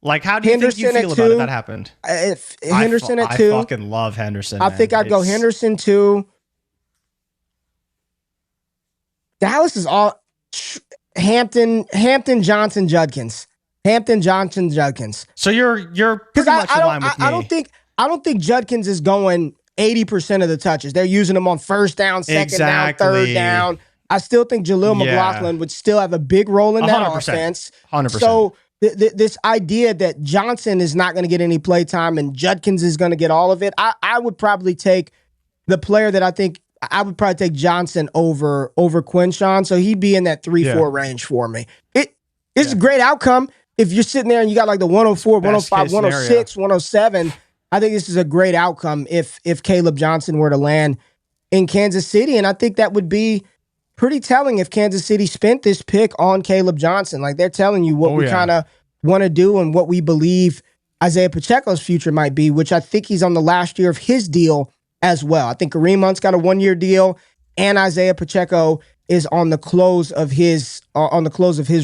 Like, how do you think you feel about it that happened? If Henderson at 2. I fucking love Henderson. I think I'd go Henderson 2. Dallas is all Hampton, Johnson, Judkins. Hampton, Johnson, Judkins. So you're pretty much in line with me. I don't think Judkins is going 80% of the touches. They're using him on first down, second down, third down. I still think Jaleel McLaughlin would still have a big role in that 100%. offense. 100%. So this idea that Johnson is not going to get any play time and Judkins is going to get all of it, I would probably take the player that I would probably take Johnson over Quinshawn. So he'd be in that 3-4 range for me. It's a great outcome. If you're sitting there and you got like the 104, 105, 106, 107, I think this is a great outcome if Caleb Johnson were to land in Kansas City. And I think that would be pretty telling if Kansas City spent this pick on Caleb Johnson. Like, they're telling you what we kind of want to do and what we believe Isaiah Pacheco's future might be, which I think he's on the last year of his deal as well. I think Kareem Hunt's got a 1-year deal, and Isaiah Pacheco is on the close of his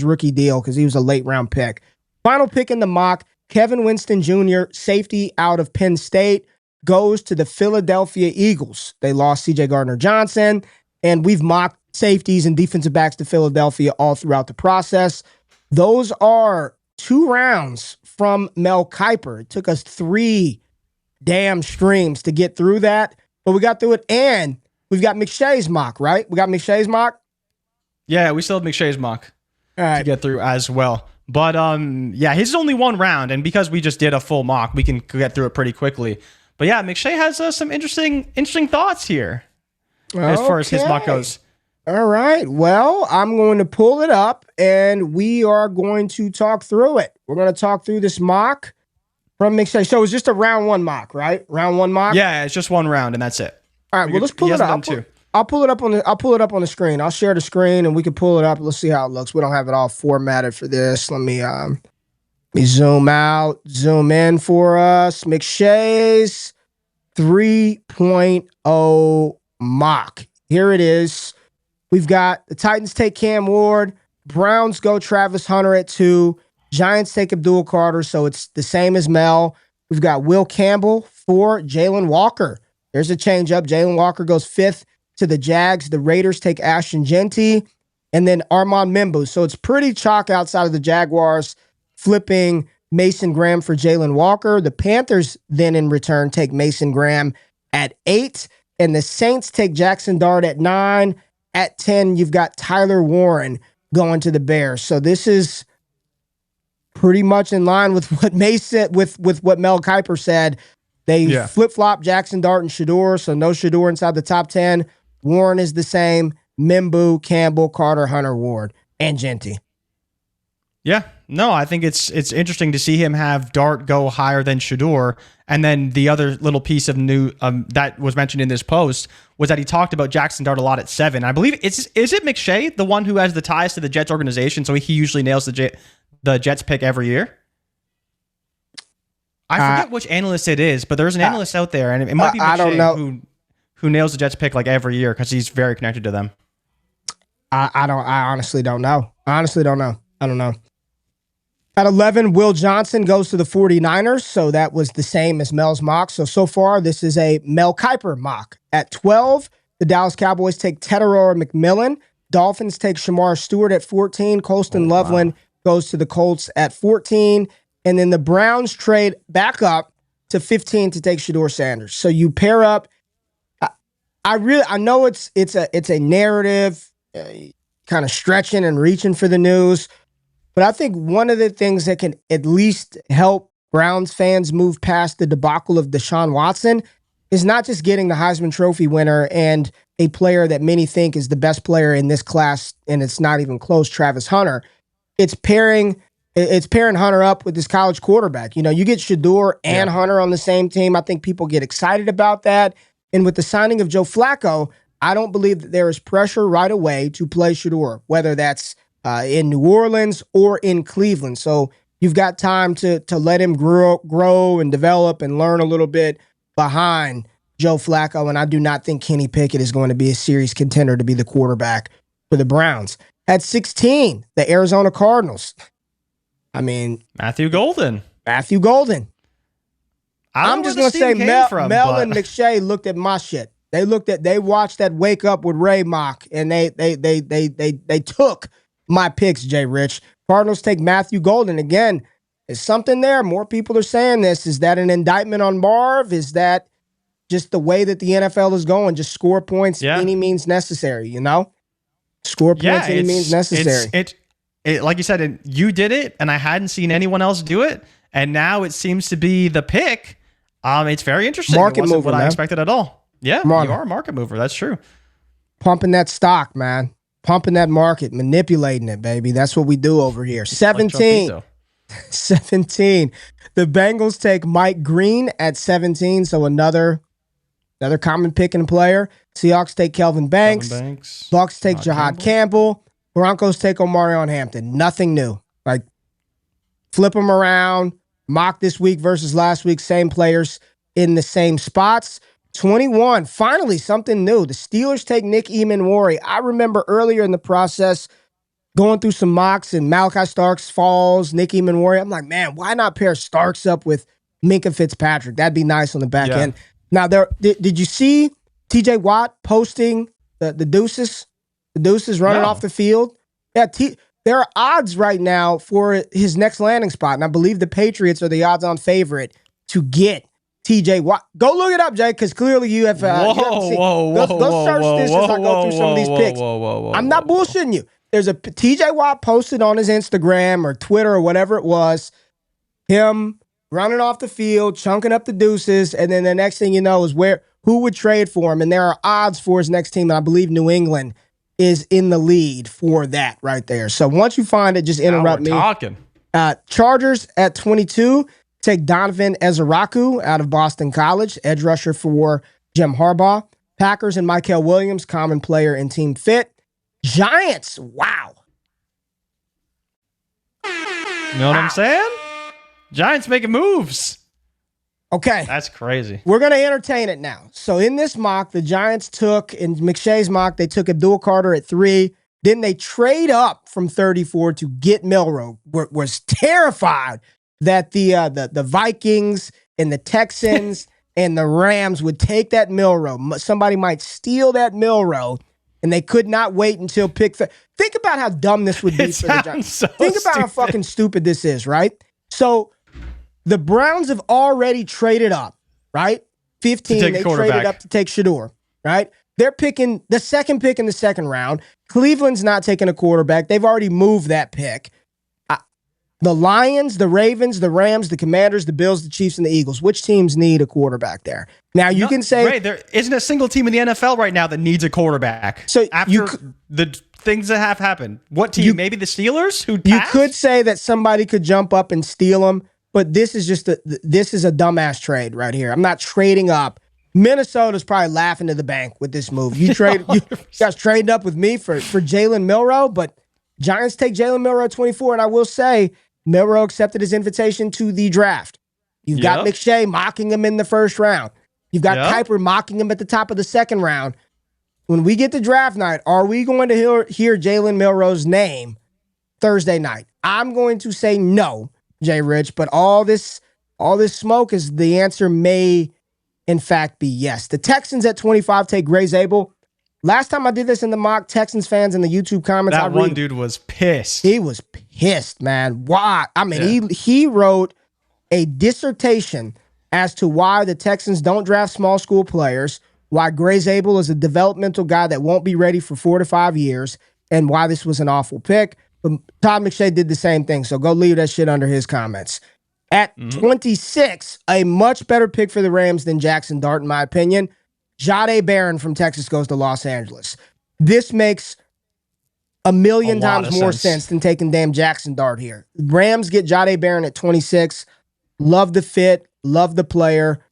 rookie deal because he was a late round pick. Final pick in the mock, Kevin Winston Jr., safety out of Penn State, goes to the Philadelphia Eagles. They lost C.J. Gardner-Johnson, and we've mocked safeties and defensive backs to Philadelphia all throughout the process. Those are 2 rounds from Mel Kiper. It took us 3 damn streams to get through that, but we got through it, and we've got McShay's mock, right? We got McShay's mock? Yeah, we still have McShay's mock to get through as well. But yeah, his is only 1 round, and because we just did a full mock, we can get through it pretty quickly. But yeah, McShay has some interesting thoughts here as far as his mock goes. All right. Well, I'm going to pull it up, and we are going to talk through it. We're going to talk through this mock from McShay. So it's just a round 1 mock, right? Round 1 mock? Yeah, it's just 1 round, and that's it. All right. Well, let's pull it up. I'll pull it up on the screen. I'll share the screen, and we can pull it up. Let's see how it looks. We don't have it all formatted for this. Let me zoom out, zoom in for us. McShay's 3.0 mock. Here it is. We've got the Titans take Cam Ward. Browns go Travis Hunter at 2. Giants take Abdul Carter, so it's the same as Mel. We've got Will Campbell for Jalen Walker. There's a change up. Jalen Walker goes 5th to the Jags. The Raiders take Ashton Genty, and then Armand Membu. So it's pretty chalk outside of the Jaguars, flipping Mason Graham for Jalen Walker. The Panthers then in return take Mason Graham at 8, and the Saints take Jackson Dart at 9. At 10, you've got Tyler Warren going to the Bears. So this is pretty much in line with what with what Mel Kiper said. They flip-flop Jackson Dart and Shador, so no Shador inside the top 10. Warren is the same. Membu, Campbell, Carter, Hunter, Ward, and Genty. Yeah, no, I think it's interesting to see him have Dart go higher than Shador. And then the other little piece of new that was mentioned in this post was that he talked about Jackson Dart a lot at 7. I believe is it McShay, the one who has the ties to the Jets organization, so he usually nails the Jets pick every year? I forget which analyst it is, but there's an analyst out there, and it might be McShay who nails the Jets pick like every year because he's very connected to them. I honestly don't know. I don't know. At 11, Will Johnson goes to the 49ers, so that was the same as Mel's mock. So far, this is a Mel Kiper mock. At 12, the Dallas Cowboys take Tedoror McMillan. Dolphins take Shamar Stewart at 14. Colston Loveland goes to the Colts at 14. And then the Browns trade back up to 15 to take Shador Sanders. So you pair up. I know it's a narrative, kind of stretching and reaching for the news. But I think one of the things that can at least help Browns fans move past the debacle of Deshaun Watson is not just getting the Heisman Trophy winner and a player that many think is the best player in this class, and it's not even close, Travis Hunter. It's pairing Hunter up with this college quarterback. You know, you get Shador and Hunter on the same team. I think people get excited about that. And with the signing of Joe Flacco, I don't believe that there is pressure right away to play Shador, whether that's in New Orleans or in Cleveland. So you've got time to let him grow and develop and learn a little bit behind Joe Flacco. And I do not think Kenny Pickett is going to be a serious contender to be the quarterback for the Browns. At 16, the Arizona Cardinals. I mean, Matthew Golden. I'm just going to say Mel and McShay looked at my shit. They watched that Wake Up with Ray mock, and they took my picks, Jay Rich. Cardinals take Matthew Golden. Again, is something there? More people are saying this. Is that an indictment on Marv? Is that just the way that the NFL is going? Just score points any means necessary, you know? Score points any means necessary. It like you said, you did it, and I hadn't seen anyone else do it, and now it seems to be the pick. It's very interesting. Market mover, what I expected at all. Yeah, you are a market mover. That's true. Pumping that stock, man. Pumping that market, manipulating it, baby. That's what we do over here. 17. The Bengals take Mike Green at 17, so another common picking player. Seahawks take Kelvin Banks. Bucks take Jahad Campbell. Broncos take Omarion Hampton. Nothing new. Like, flip them around. Mock this week versus last week. Same players in the same spots. 21, finally something new. The Steelers take Nick Eamon-Wari. I remember earlier in the process going through some mocks and Malachi Starks falls, Nick Eamon-Wari. I'm like, man, why not pair Starks up with Minkah Fitzpatrick? That'd be nice on the back end. Now, did you see TJ Watt posting the deuces? The deuces running off the field? Yeah, there are odds right now for his next landing spot, and I believe the Patriots are the odds-on favorite to get TJ Watt. Go look it up, Jay, because clearly you have. Whoa, go search this as I go through some of these picks. I'm not bullshitting you. There's a TJ Watt posted on his Instagram or Twitter or whatever it was, him running off the field, chunking up the deuces, and then the next thing you know is who would trade for him, and there are odds for his next team, and I believe New England is in the lead for that right there. So once you find it, just interrupt me. Talking. Chargers at 22 take Donovan Ezeraku out of Boston College, edge rusher for Jim Harbaugh. Packers and Mykel Williams, common player and team fit. Giants, wow. You know what I'm saying? Giants making moves. Okay. That's crazy. We're going to entertain it now. So in this mock, the Giants took, in McShay's mock, they took Abdul Carter at 3. Then they trade up from 34 to get Milroe. Was terrified that the Vikings and the Texans and the Rams would take that Milroe. Somebody might steal that Milroe, and they could not wait until pick. Think about how dumb this would be for the Giants. So Think about how fucking stupid this is, right? So the Browns have already traded up, right? 15, they traded up to take Shador, right? They're picking the second pick in the second round. Cleveland's not taking a quarterback. They've already moved that pick. The Lions, the Ravens, the Rams, the Commanders, the Bills, the Chiefs, and the Eagles. Which teams need a quarterback there? Now, you can say... Ray, there isn't a single team in the NFL right now that needs a quarterback. So after the things that have happened. What team? Maybe the Steelers? You could say that somebody could jump up and steal them, but this is just this is a dumbass trade right here. I'm not trading up. Minnesota's probably laughing to the bank with this move. You guys traded up with me for Jalen Milroe, but Giants take Jalen Milroe at 24, and I will say Milroe accepted his invitation to the draft. You've got McShay mocking him in the first round. You've got Kiper mocking him at the top of the second round. When we get to draft night, are we going to hear Jalen Milroe's name Thursday night? I'm going to say no, Jay Rich, but all this smoke is the answer may in fact be yes. The Texans at 25 take Gray Zabel. Last time I did this in the mock, Texans fans in the YouTube comments, one dude was pissed. He was pissed, man. Why? I mean, he wrote a dissertation as to why the Texans don't draft small school players, why Gray Zabel is a developmental guy that won't be ready for 4 to 5 years, and why this was an awful pick. But Todd McShay did the same thing, so go leave that shit under his comments. At 26, a much better pick for the Rams than Jackson Dart, in my opinion. Jahdae Barron from Texas goes to Los Angeles. This makes a million times more sense than taking damn Jackson Dart here. Rams get Jahdae Barron at 26. Love the fit. Love the player.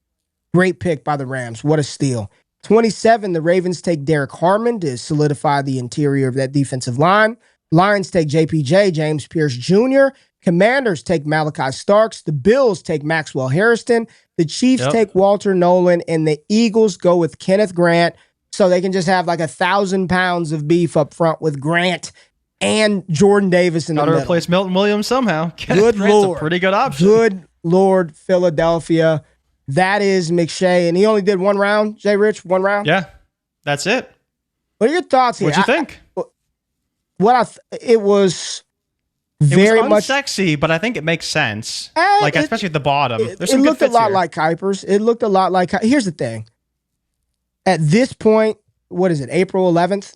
Great pick by the Rams. What a steal. 27, the Ravens take Derek Harmon to solidify the interior of that defensive line. Lions take JPJ, James Pierce Jr. Commanders take Malachi Starks. The Bills take Maxwell Harrison. The Chiefs take Walter Nolan. And the Eagles go with Kenneth Grant so they can just have like 1,000 pounds of beef up front with Grant and Jordan Davis in the middle. Got to replace Milton Williams somehow. Good Lord. A pretty good option. Good Lord, Philadelphia. That is McShay. And he only did one round, Jay Rich, one round? Yeah, that's it. What are your thoughts here? What'd you think? It was very much sexy, but I think it makes sense. Especially at the bottom. It looked a lot like Kiper's. It looked a lot like. Here's the thing. At this point, what is it? April 11th.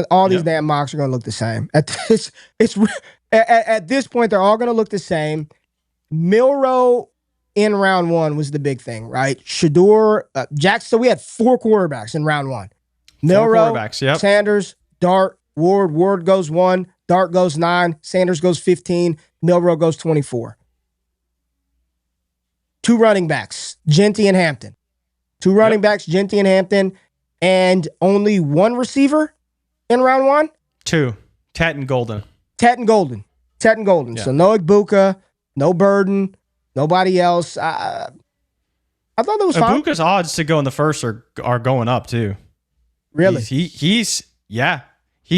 All these damn mocks are going to look the same. At this point, they're all going to look the same. Milroe in round 1 was the big thing, right? Shador, Jackson. So we had 4 quarterbacks in round 1. Milroe, Sanders, Dart, Ward. Ward goes 1. Dart goes 9. Sanders goes 15. Milroe goes 24. 2 running backs, Genty and Hampton. 2 running backs, Genty and Hampton, and only 1 receiver in round 1? 2. Tet and Golden. Yeah. So no Ibuka, no Burden, nobody else. I thought that was fine. Ibuka's odds to go in the first are going up too. Really? He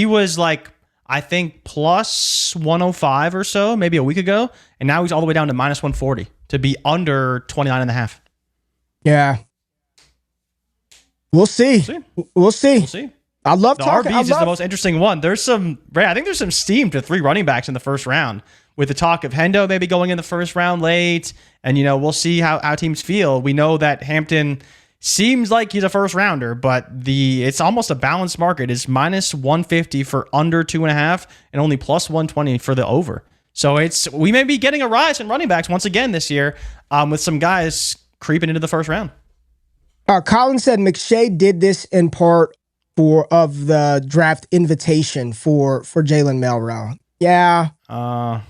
was like, I think plus 105 or so, maybe a week ago. And now he's all the way down to minus 140 to be under 29.5. Yeah. We'll see. I love The talking. RBs is the most interesting one. I think there's some steam to 3 running backs in the first round, with the talk of Hendo maybe going in the first round late. And, we'll see how teams feel. We know that Hampton seems like he's a first rounder, but it's almost a balanced market. It's minus 150 for under 2.5 and only plus 120 for the over. So we may be getting a rise in running backs once again this year, with some guys creeping into the first round. Colin said McShay did this in part of the draft invitation for Jalen Milroe. Yeah. I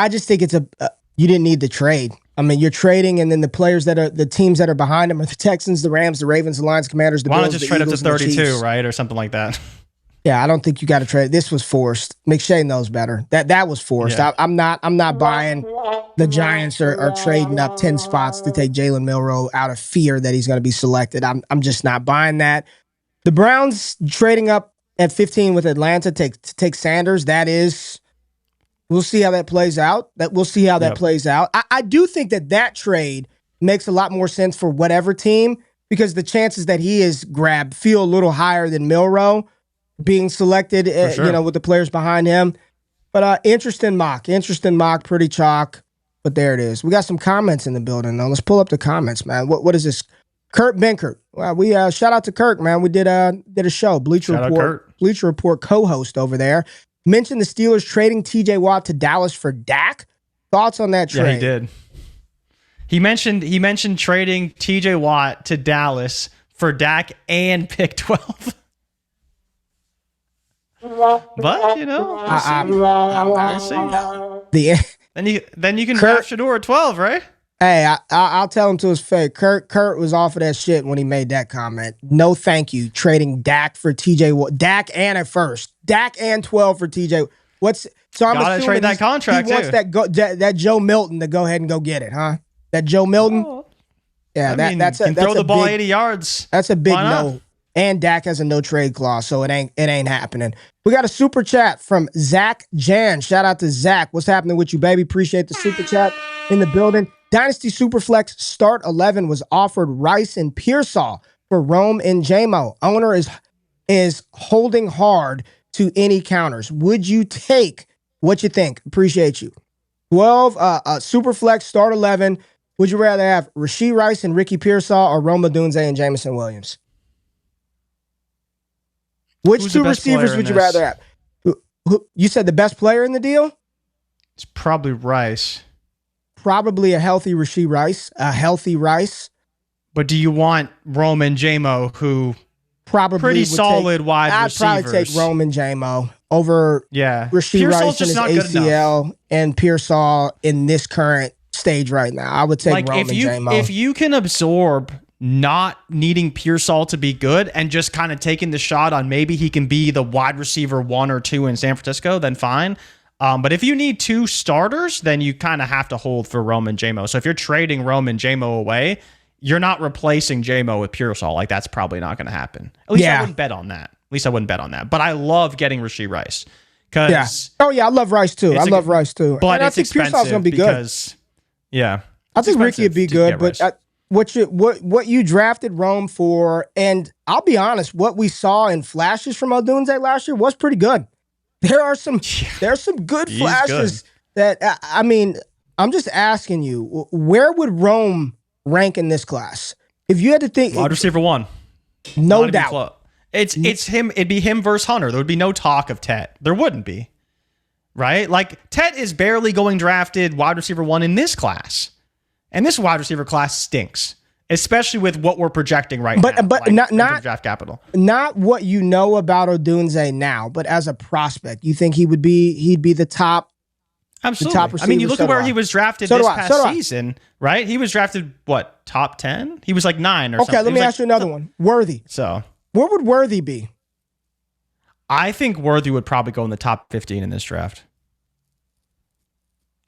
just think it's you didn't need the trade. I mean, you're trading, and then the teams that are behind them are the Texans, the Rams, the Ravens, the Lions, Commanders, the Bills, why not just trade Eagles, up to 32, right, or something like that? Yeah, I don't think you got to trade. This was forced. McShay knows better. That was forced. Yeah. I'm not buying the Giants are trading up 10 spots to take Jalen Milroe out of fear that he's going to be selected. I'm just not buying that. The Browns trading up at 15 with Atlanta to take Sanders. We'll see how that plays out. Plays out. I do think that trade makes a lot more sense for whatever team, because the chances that he is grabbed feel a little higher than Milroe being selected, sure. With the players behind him. But interesting mock, pretty chalk. But there it is. We got some comments in the building. Now let's pull up the comments, man. What is this? Kurt Benkert. Well, we shout out to Kirk, man. We did a show. Bleacher Report co-host over there. Mentioned the Steelers trading TJ Watt to Dallas for Dak. Thoughts on that trade? Yeah, he did. He mentioned trading TJ Watt to Dallas for Dak and pick 12. But we'll see. Then you can draft Shador at 12, right? Hey, I'll tell him to his face. Kurt was off of that shit when he made that comment. No, thank you. Trading Dak for TJ Watt. Dak and at first. Dak and 12 for TJ. I'm gotta trade that contract. He wants that Joe Milton to go ahead and go get it, huh? That Joe Milton. Yeah, that's throw the ball 80 yards. That's a big no. And Dak has a no trade clause, so it ain't happening. We got a super chat from Zach Jan. Shout out to Zach. What's happening with you, baby? Appreciate the super chat in the building. Dynasty Superflex Start 11 was offered Rice and Pearsall for Rome and JMO. Owner is holding hard to any counters. Would you take? What you think? Appreciate you. 12 Superflex Start 11. Would you rather have Rashee Rice and Ricky Pearsall or Rome Odunze and Jameson Williams? Who's two receivers would you rather have? Who, you said the best player in the deal? It's probably Rice. Probably a healthy Rashee Rice. But do you want Roman J-Mo, who probably pretty solid wide receivers? I'd probably take Roman J-Mo over Rashee Rice in his ACL and Pearsall in this current stage right now. I would take Roman J-Mo. If you can absorb not needing Pearsall to be good and just kind of taking the shot on maybe he can be the wide receiver 1 or 2 in San Francisco, then fine. But if you need 2 starters, then you kind of have to hold for Roman J-Mo. So if you're trading Roman J-Mo away, you're not replacing J-Mo with Pearsall. Like, that's probably not going to happen. At least I wouldn't bet on that. But I love getting Rashee Rice. I love Rice too. But I think Pearsall's going to be good. I think Ricky would be good, but what you drafted Rome for, and I'll be honest, what we saw in flashes from Odunze last year was pretty good. There's some good flashes that, I'm just asking you, where would Rome rank in this class? If you had to think. Wide receiver 1. No doubt. It's him. It'd be him versus Hunter. There would be no talk of Tet. There wouldn't be. Right? Like, Tet is barely going drafted wide receiver 1 in this class. And this wide receiver class stinks, especially with what we're projecting right now. But not draft capital. Not what you know about Odunze now, but as a prospect, you think he'd be the top. Absolutely. The top receiver? You look at where he was drafted this past season, right? He was drafted top 10? He was like 9 or something. Okay, let me ask you another one. Worthy. So where would Worthy be? I think Worthy would probably go in the top 15 in this draft.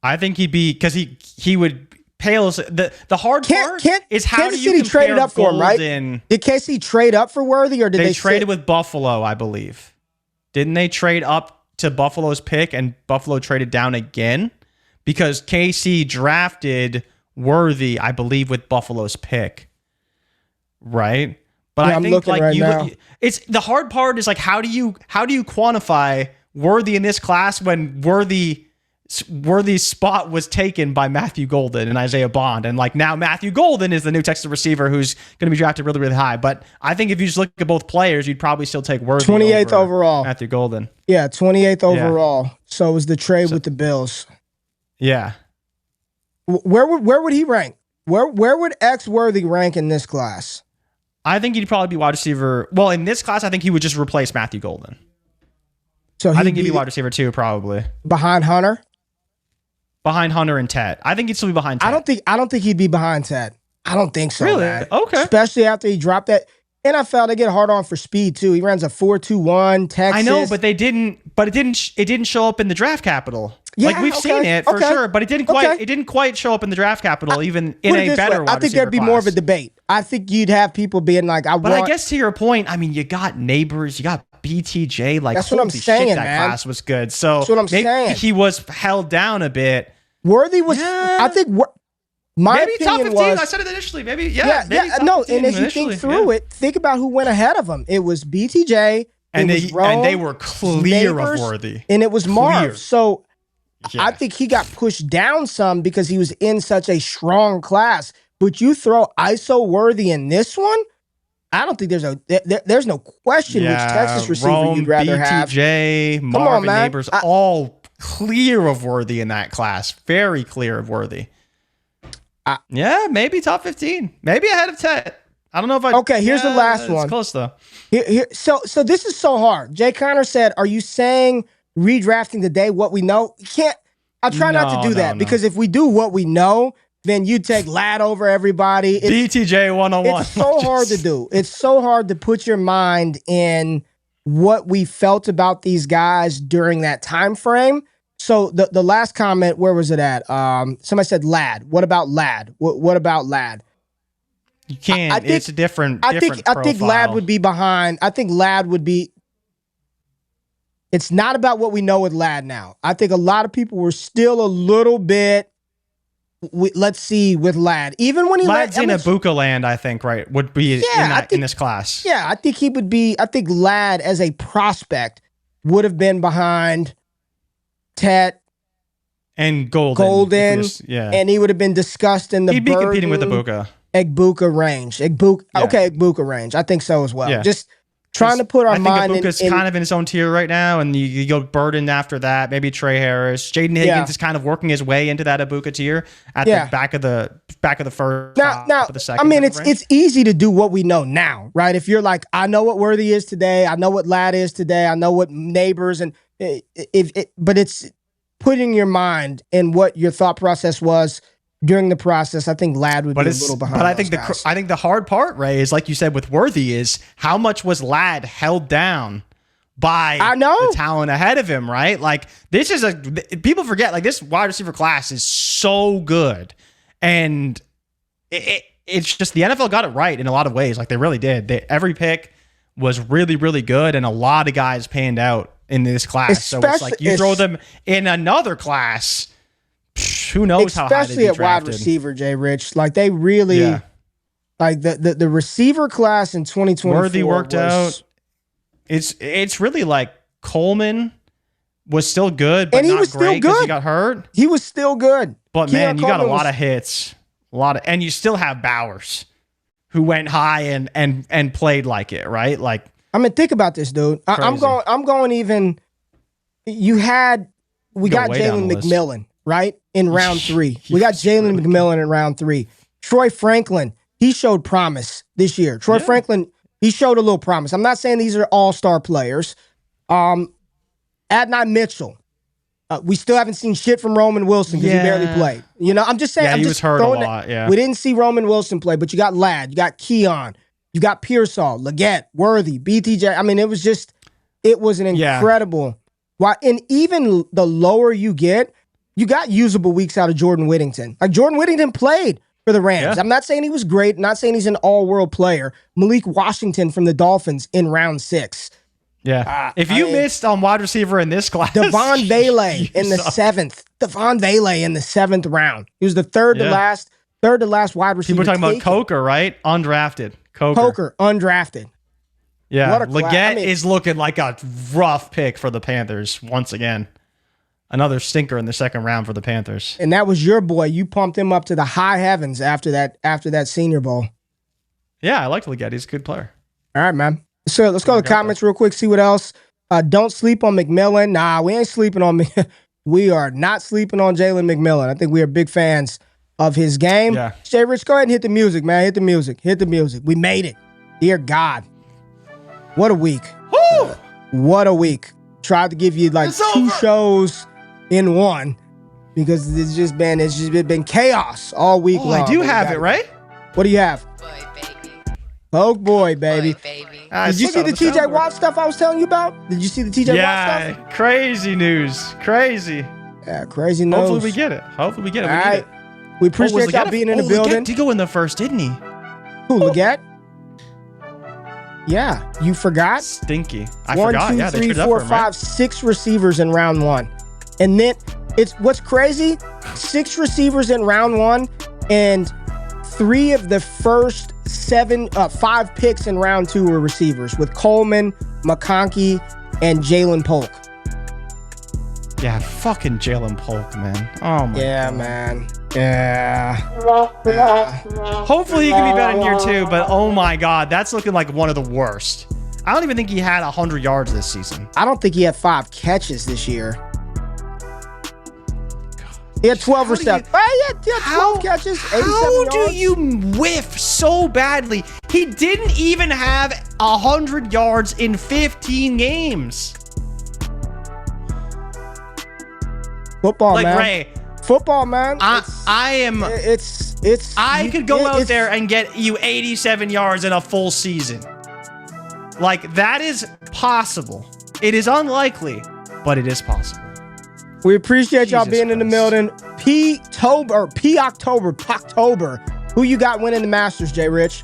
I think he'd be, because he would. The hard part is how do you compare traded up for him, right? Did KC trade up for Worthy, or did they traded with Buffalo, I believe? Didn't they trade up to Buffalo's pick and Buffalo traded down again? Because KC drafted Worthy, I believe, with Buffalo's pick, right? But Yeah, I I'm think looking like right now. it's the hard part is like how do you quantify worthy in this class when Worthy's spot was taken by Matthew Golden and Isaiah Bond, and like now Matthew Golden is the new Texas receiver who's going to be drafted really, really high. But I think if you just look at both players, you'd probably still take Worthy 28th over overall. Matthew Golden. Yeah, 28th overall. So it was the trade with the Bills. Yeah. Where would he rank? Where would X Worthy rank in this class? I think he'd probably be wide receiver. Well, in this class, I think he would just replace Matthew Golden. So I think he'd be wide receiver too, probably behind Hunter. Behind Hunter and Ted. I think he'd still be behind Ted. I don't think he'd be behind Ted. I don't think so. Really? Man. Okay. Especially after he dropped that. NFL, they get hard on for speed too. He runs a 4.21 Texas. I know, but they didn't. But it didn't show up in the draft capital. Yeah, like we've seen it for sure, but it didn't quite show up in the draft capital, even in a better wide I think there'd be receiver more of a class. debate. I think you'd have people being like, But I guess to your point, I mean, you got Neighbors, you got BTJ. Like, that's what I'm holy saying, shit, that man. class was good. So that's what I'm maybe saying. He was held down a bit. Worthy was. Yeah. I think. My Maybe top opinion 15. was, I said it initially. Maybe yeah, top no. 15 And as you initially, think through it, think about who went ahead of him. It was BTJ, and it was Rome, they were clear Neighbors, of Worthy, and it was Marv. Clear. So Yeah. I think he got pushed down some because he was in such a strong class. But you throw ISO Worthy in this one, I don't think there's no question which Texas receiver Rome, you'd rather BTJ, have. Marvin, Neighbors, all clear of Worthy in that class. Very clear of Worthy. Yeah, maybe top 15. Maybe ahead of Ted. I don't know if I... Okay, here's the last one. It's close, though. So this is so hard. Jay Connor said, are you saying redrafting today what we know? You can't... I try not to do that because if we do what we know, then you take Ladd over everybody. BTJ 101. It's so hard to do. It's so hard to put your mind in what we felt about these guys during that time frame. So the last comment, where was it at? Somebody said Ladd. What about Ladd? What about Ladd? You can't. It's a different profile. I think Ladd would be behind. I think Ladd would be. It's not about what we know with Ladd now. I think a lot of people were still a little bit. Let's see with Ladd. Even when he Ladd's in Abuka land, I think, right? Would be in this class. Yeah, I think he would be. I think Ladd as a prospect would have been behind Tet and Golden, and he would have been discussed in the. He'd be competing with Egbuka range. Egbuka range. I think so as well. Yeah. Just trying to put our mind in. I think Abuka's kind of in his own tier right now, and you go Burden after that. Maybe Trey Harris, Jaden Higgins is kind of working his way into that Abuka tier at the back of the first. Now, of the second. I mean, it's easy to do what we know now, right? If you're like, I know what Worthy is today, I know what Ladd is today, I know what Neighbors, and but it's putting your mind in what your thought process was during the process. I think Ladd would be a little behind. But I think the hard part, Ray, is like you said with Worthy, is how much was Ladd held down by the talent ahead of him, right? Like this is people forget, like this wide receiver class is so good, and it's just the NFL got it right in a lot of ways. Like they really did. Every pick was really, really good, and a lot of guys panned out in this class. So it's like you throw them in another class. Who knows how high they'd be drafted. Especially at wide receiver, Jay Rich. Like they really, like the receiver class in 2024 Worthy worked out. It's really like Coleman was still good, but not great because he got hurt. He was still good. But man, you got a lot of hits. And you still have Bowers, who went high and played like it, right? Like, I mean, think about this, dude. I'm going even. We got Jalen McMillan, right? In round 3. We got Jalen McMillan in round 3. Troy Franklin, he showed promise this year. Franklin, he showed a little promise. I'm not saying these are all-star players. Adonai Mitchell, we still haven't seen shit from Roman Wilson because he barely played. You know, I'm just saying. He was hurt a lot, We didn't see Roman Wilson play, but you got Ladd, you got Keon, you got Pearsall, Leggett, Worthy, BTJ. I mean, it was an incredible. And even the lower you get, you got usable weeks out of Jordan Whittington. Like Jordan Whittington played for the Rams. I'm not saying he was great, not saying he's an all-world player. Malik Washington from the Dolphins in round 6. Yeah. If you missed on wide receiver in this class, Devon Bailey in the 7th. Devon Bailey in the 7th round. He was the third to last wide receiver. People are talking about Coker, right? Undrafted. Coker, undrafted. Yeah, What a Leggett is looking like a rough pick for the Panthers once again. Another stinker in the second round for the Panthers. And that was your boy. You pumped him up to the high heavens after that Senior Bowl. Yeah, I like Leggett. He's a good player. All right, man. So let's go to the comments real quick, see what else. Don't sleep on McMillan. Nah, we ain't sleeping on me. We are not sleeping on Jalen McMillan. I think we are big fans of his game. Yeah. Jay Rich, go ahead and hit the music, man. Hit the music. Hit the music. We made it. Dear God. What a week. Woo! What a week. Tried to give you like It's two over. shows in one because it's just been chaos all week long. I do have it, right? What do you have? Boy, baby. Oh boy, baby. Boy, baby. Did you see the TJ Watt stuff I was telling you about? Did you see the TJ Watt Yeah, stuff? crazy news. Crazy. Yeah, crazy news. Hopefully we get it. Hopefully we get it. All We right. need it. We appreciate y'all being in the building. Leggett did go in the first, didn't he? Who, Leggett? Yeah, you forgot? Stinky. I 1, forgot. 2, Yeah, they 3, traded up 4, for him, right? 5, 6 receivers in round one. And then it's what's crazy, 6 receivers in round one, and 3 of the first 5 picks in round 2 were receivers with Coleman, McConkey, and Jalen Polk. Yeah, fucking Jalen Polk, man. Oh my God. Man. Yeah. Hopefully he can be better in year 2, but oh my God, that's looking like one of the worst. I don't even think he had 100 yards this season. I don't think he had 5 catches this year. He had 12 receptions. He had 12 catches, 87 How yards. do you whiff so badly? He didn't even have 100 yards in 15 games. Football, Like man. Ray, Football, man. I could go out there and get you 87 yards in a full season. Like, that is possible. It is unlikely, but it is possible. We appreciate y'all Jesus being in the Christ. building. October. Who you got winning the Masters, Jay Rich?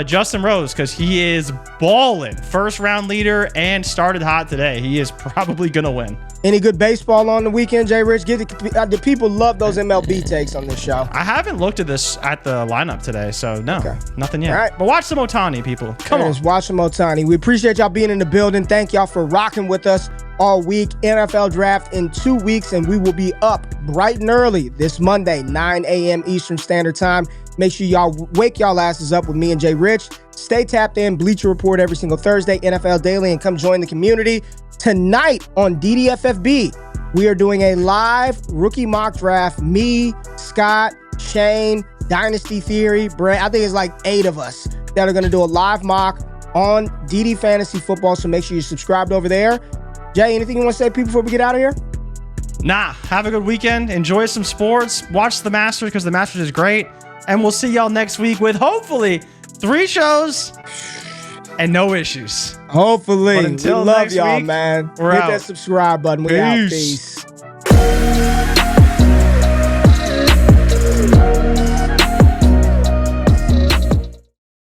Justin Rose, because he is balling. First round leader and started hot today. He is probably going to win. Any good baseball on the weekend, Jay Rich? The people love those MLB takes on this show. I haven't looked at the lineup today, so no, nothing yet. All right. But watch some Ohtani, people. Come on. Watch some Ohtani. We appreciate y'all being in the building. Thank y'all for rocking with us all week. NFL draft in 2 weeks, and we will be up bright and early this Monday, 9 a.m. Eastern Standard Time. Make sure y'all wake y'all asses up with me and Jay Rich. Stay tapped in, Bleacher Report every single Thursday, NFL Daily, and come join the community. Tonight on DDFFB, we are doing a live rookie mock draft. Me, Scott, Shane, Dynasty Theory, Brett. I think it's like 8 of us that are going to do a live mock on DD Fantasy Football. So make sure you're subscribed over there. Jay, anything you want to say, people, before we get out of here? Nah, have a good weekend. Enjoy some sports. Watch the Masters because the Masters is great. And we'll see y'all next week with hopefully 3 shows and no issues. Hopefully. But until we love next y'all, week, man. we're Hit out. that subscribe button. We out. Peace. Peace.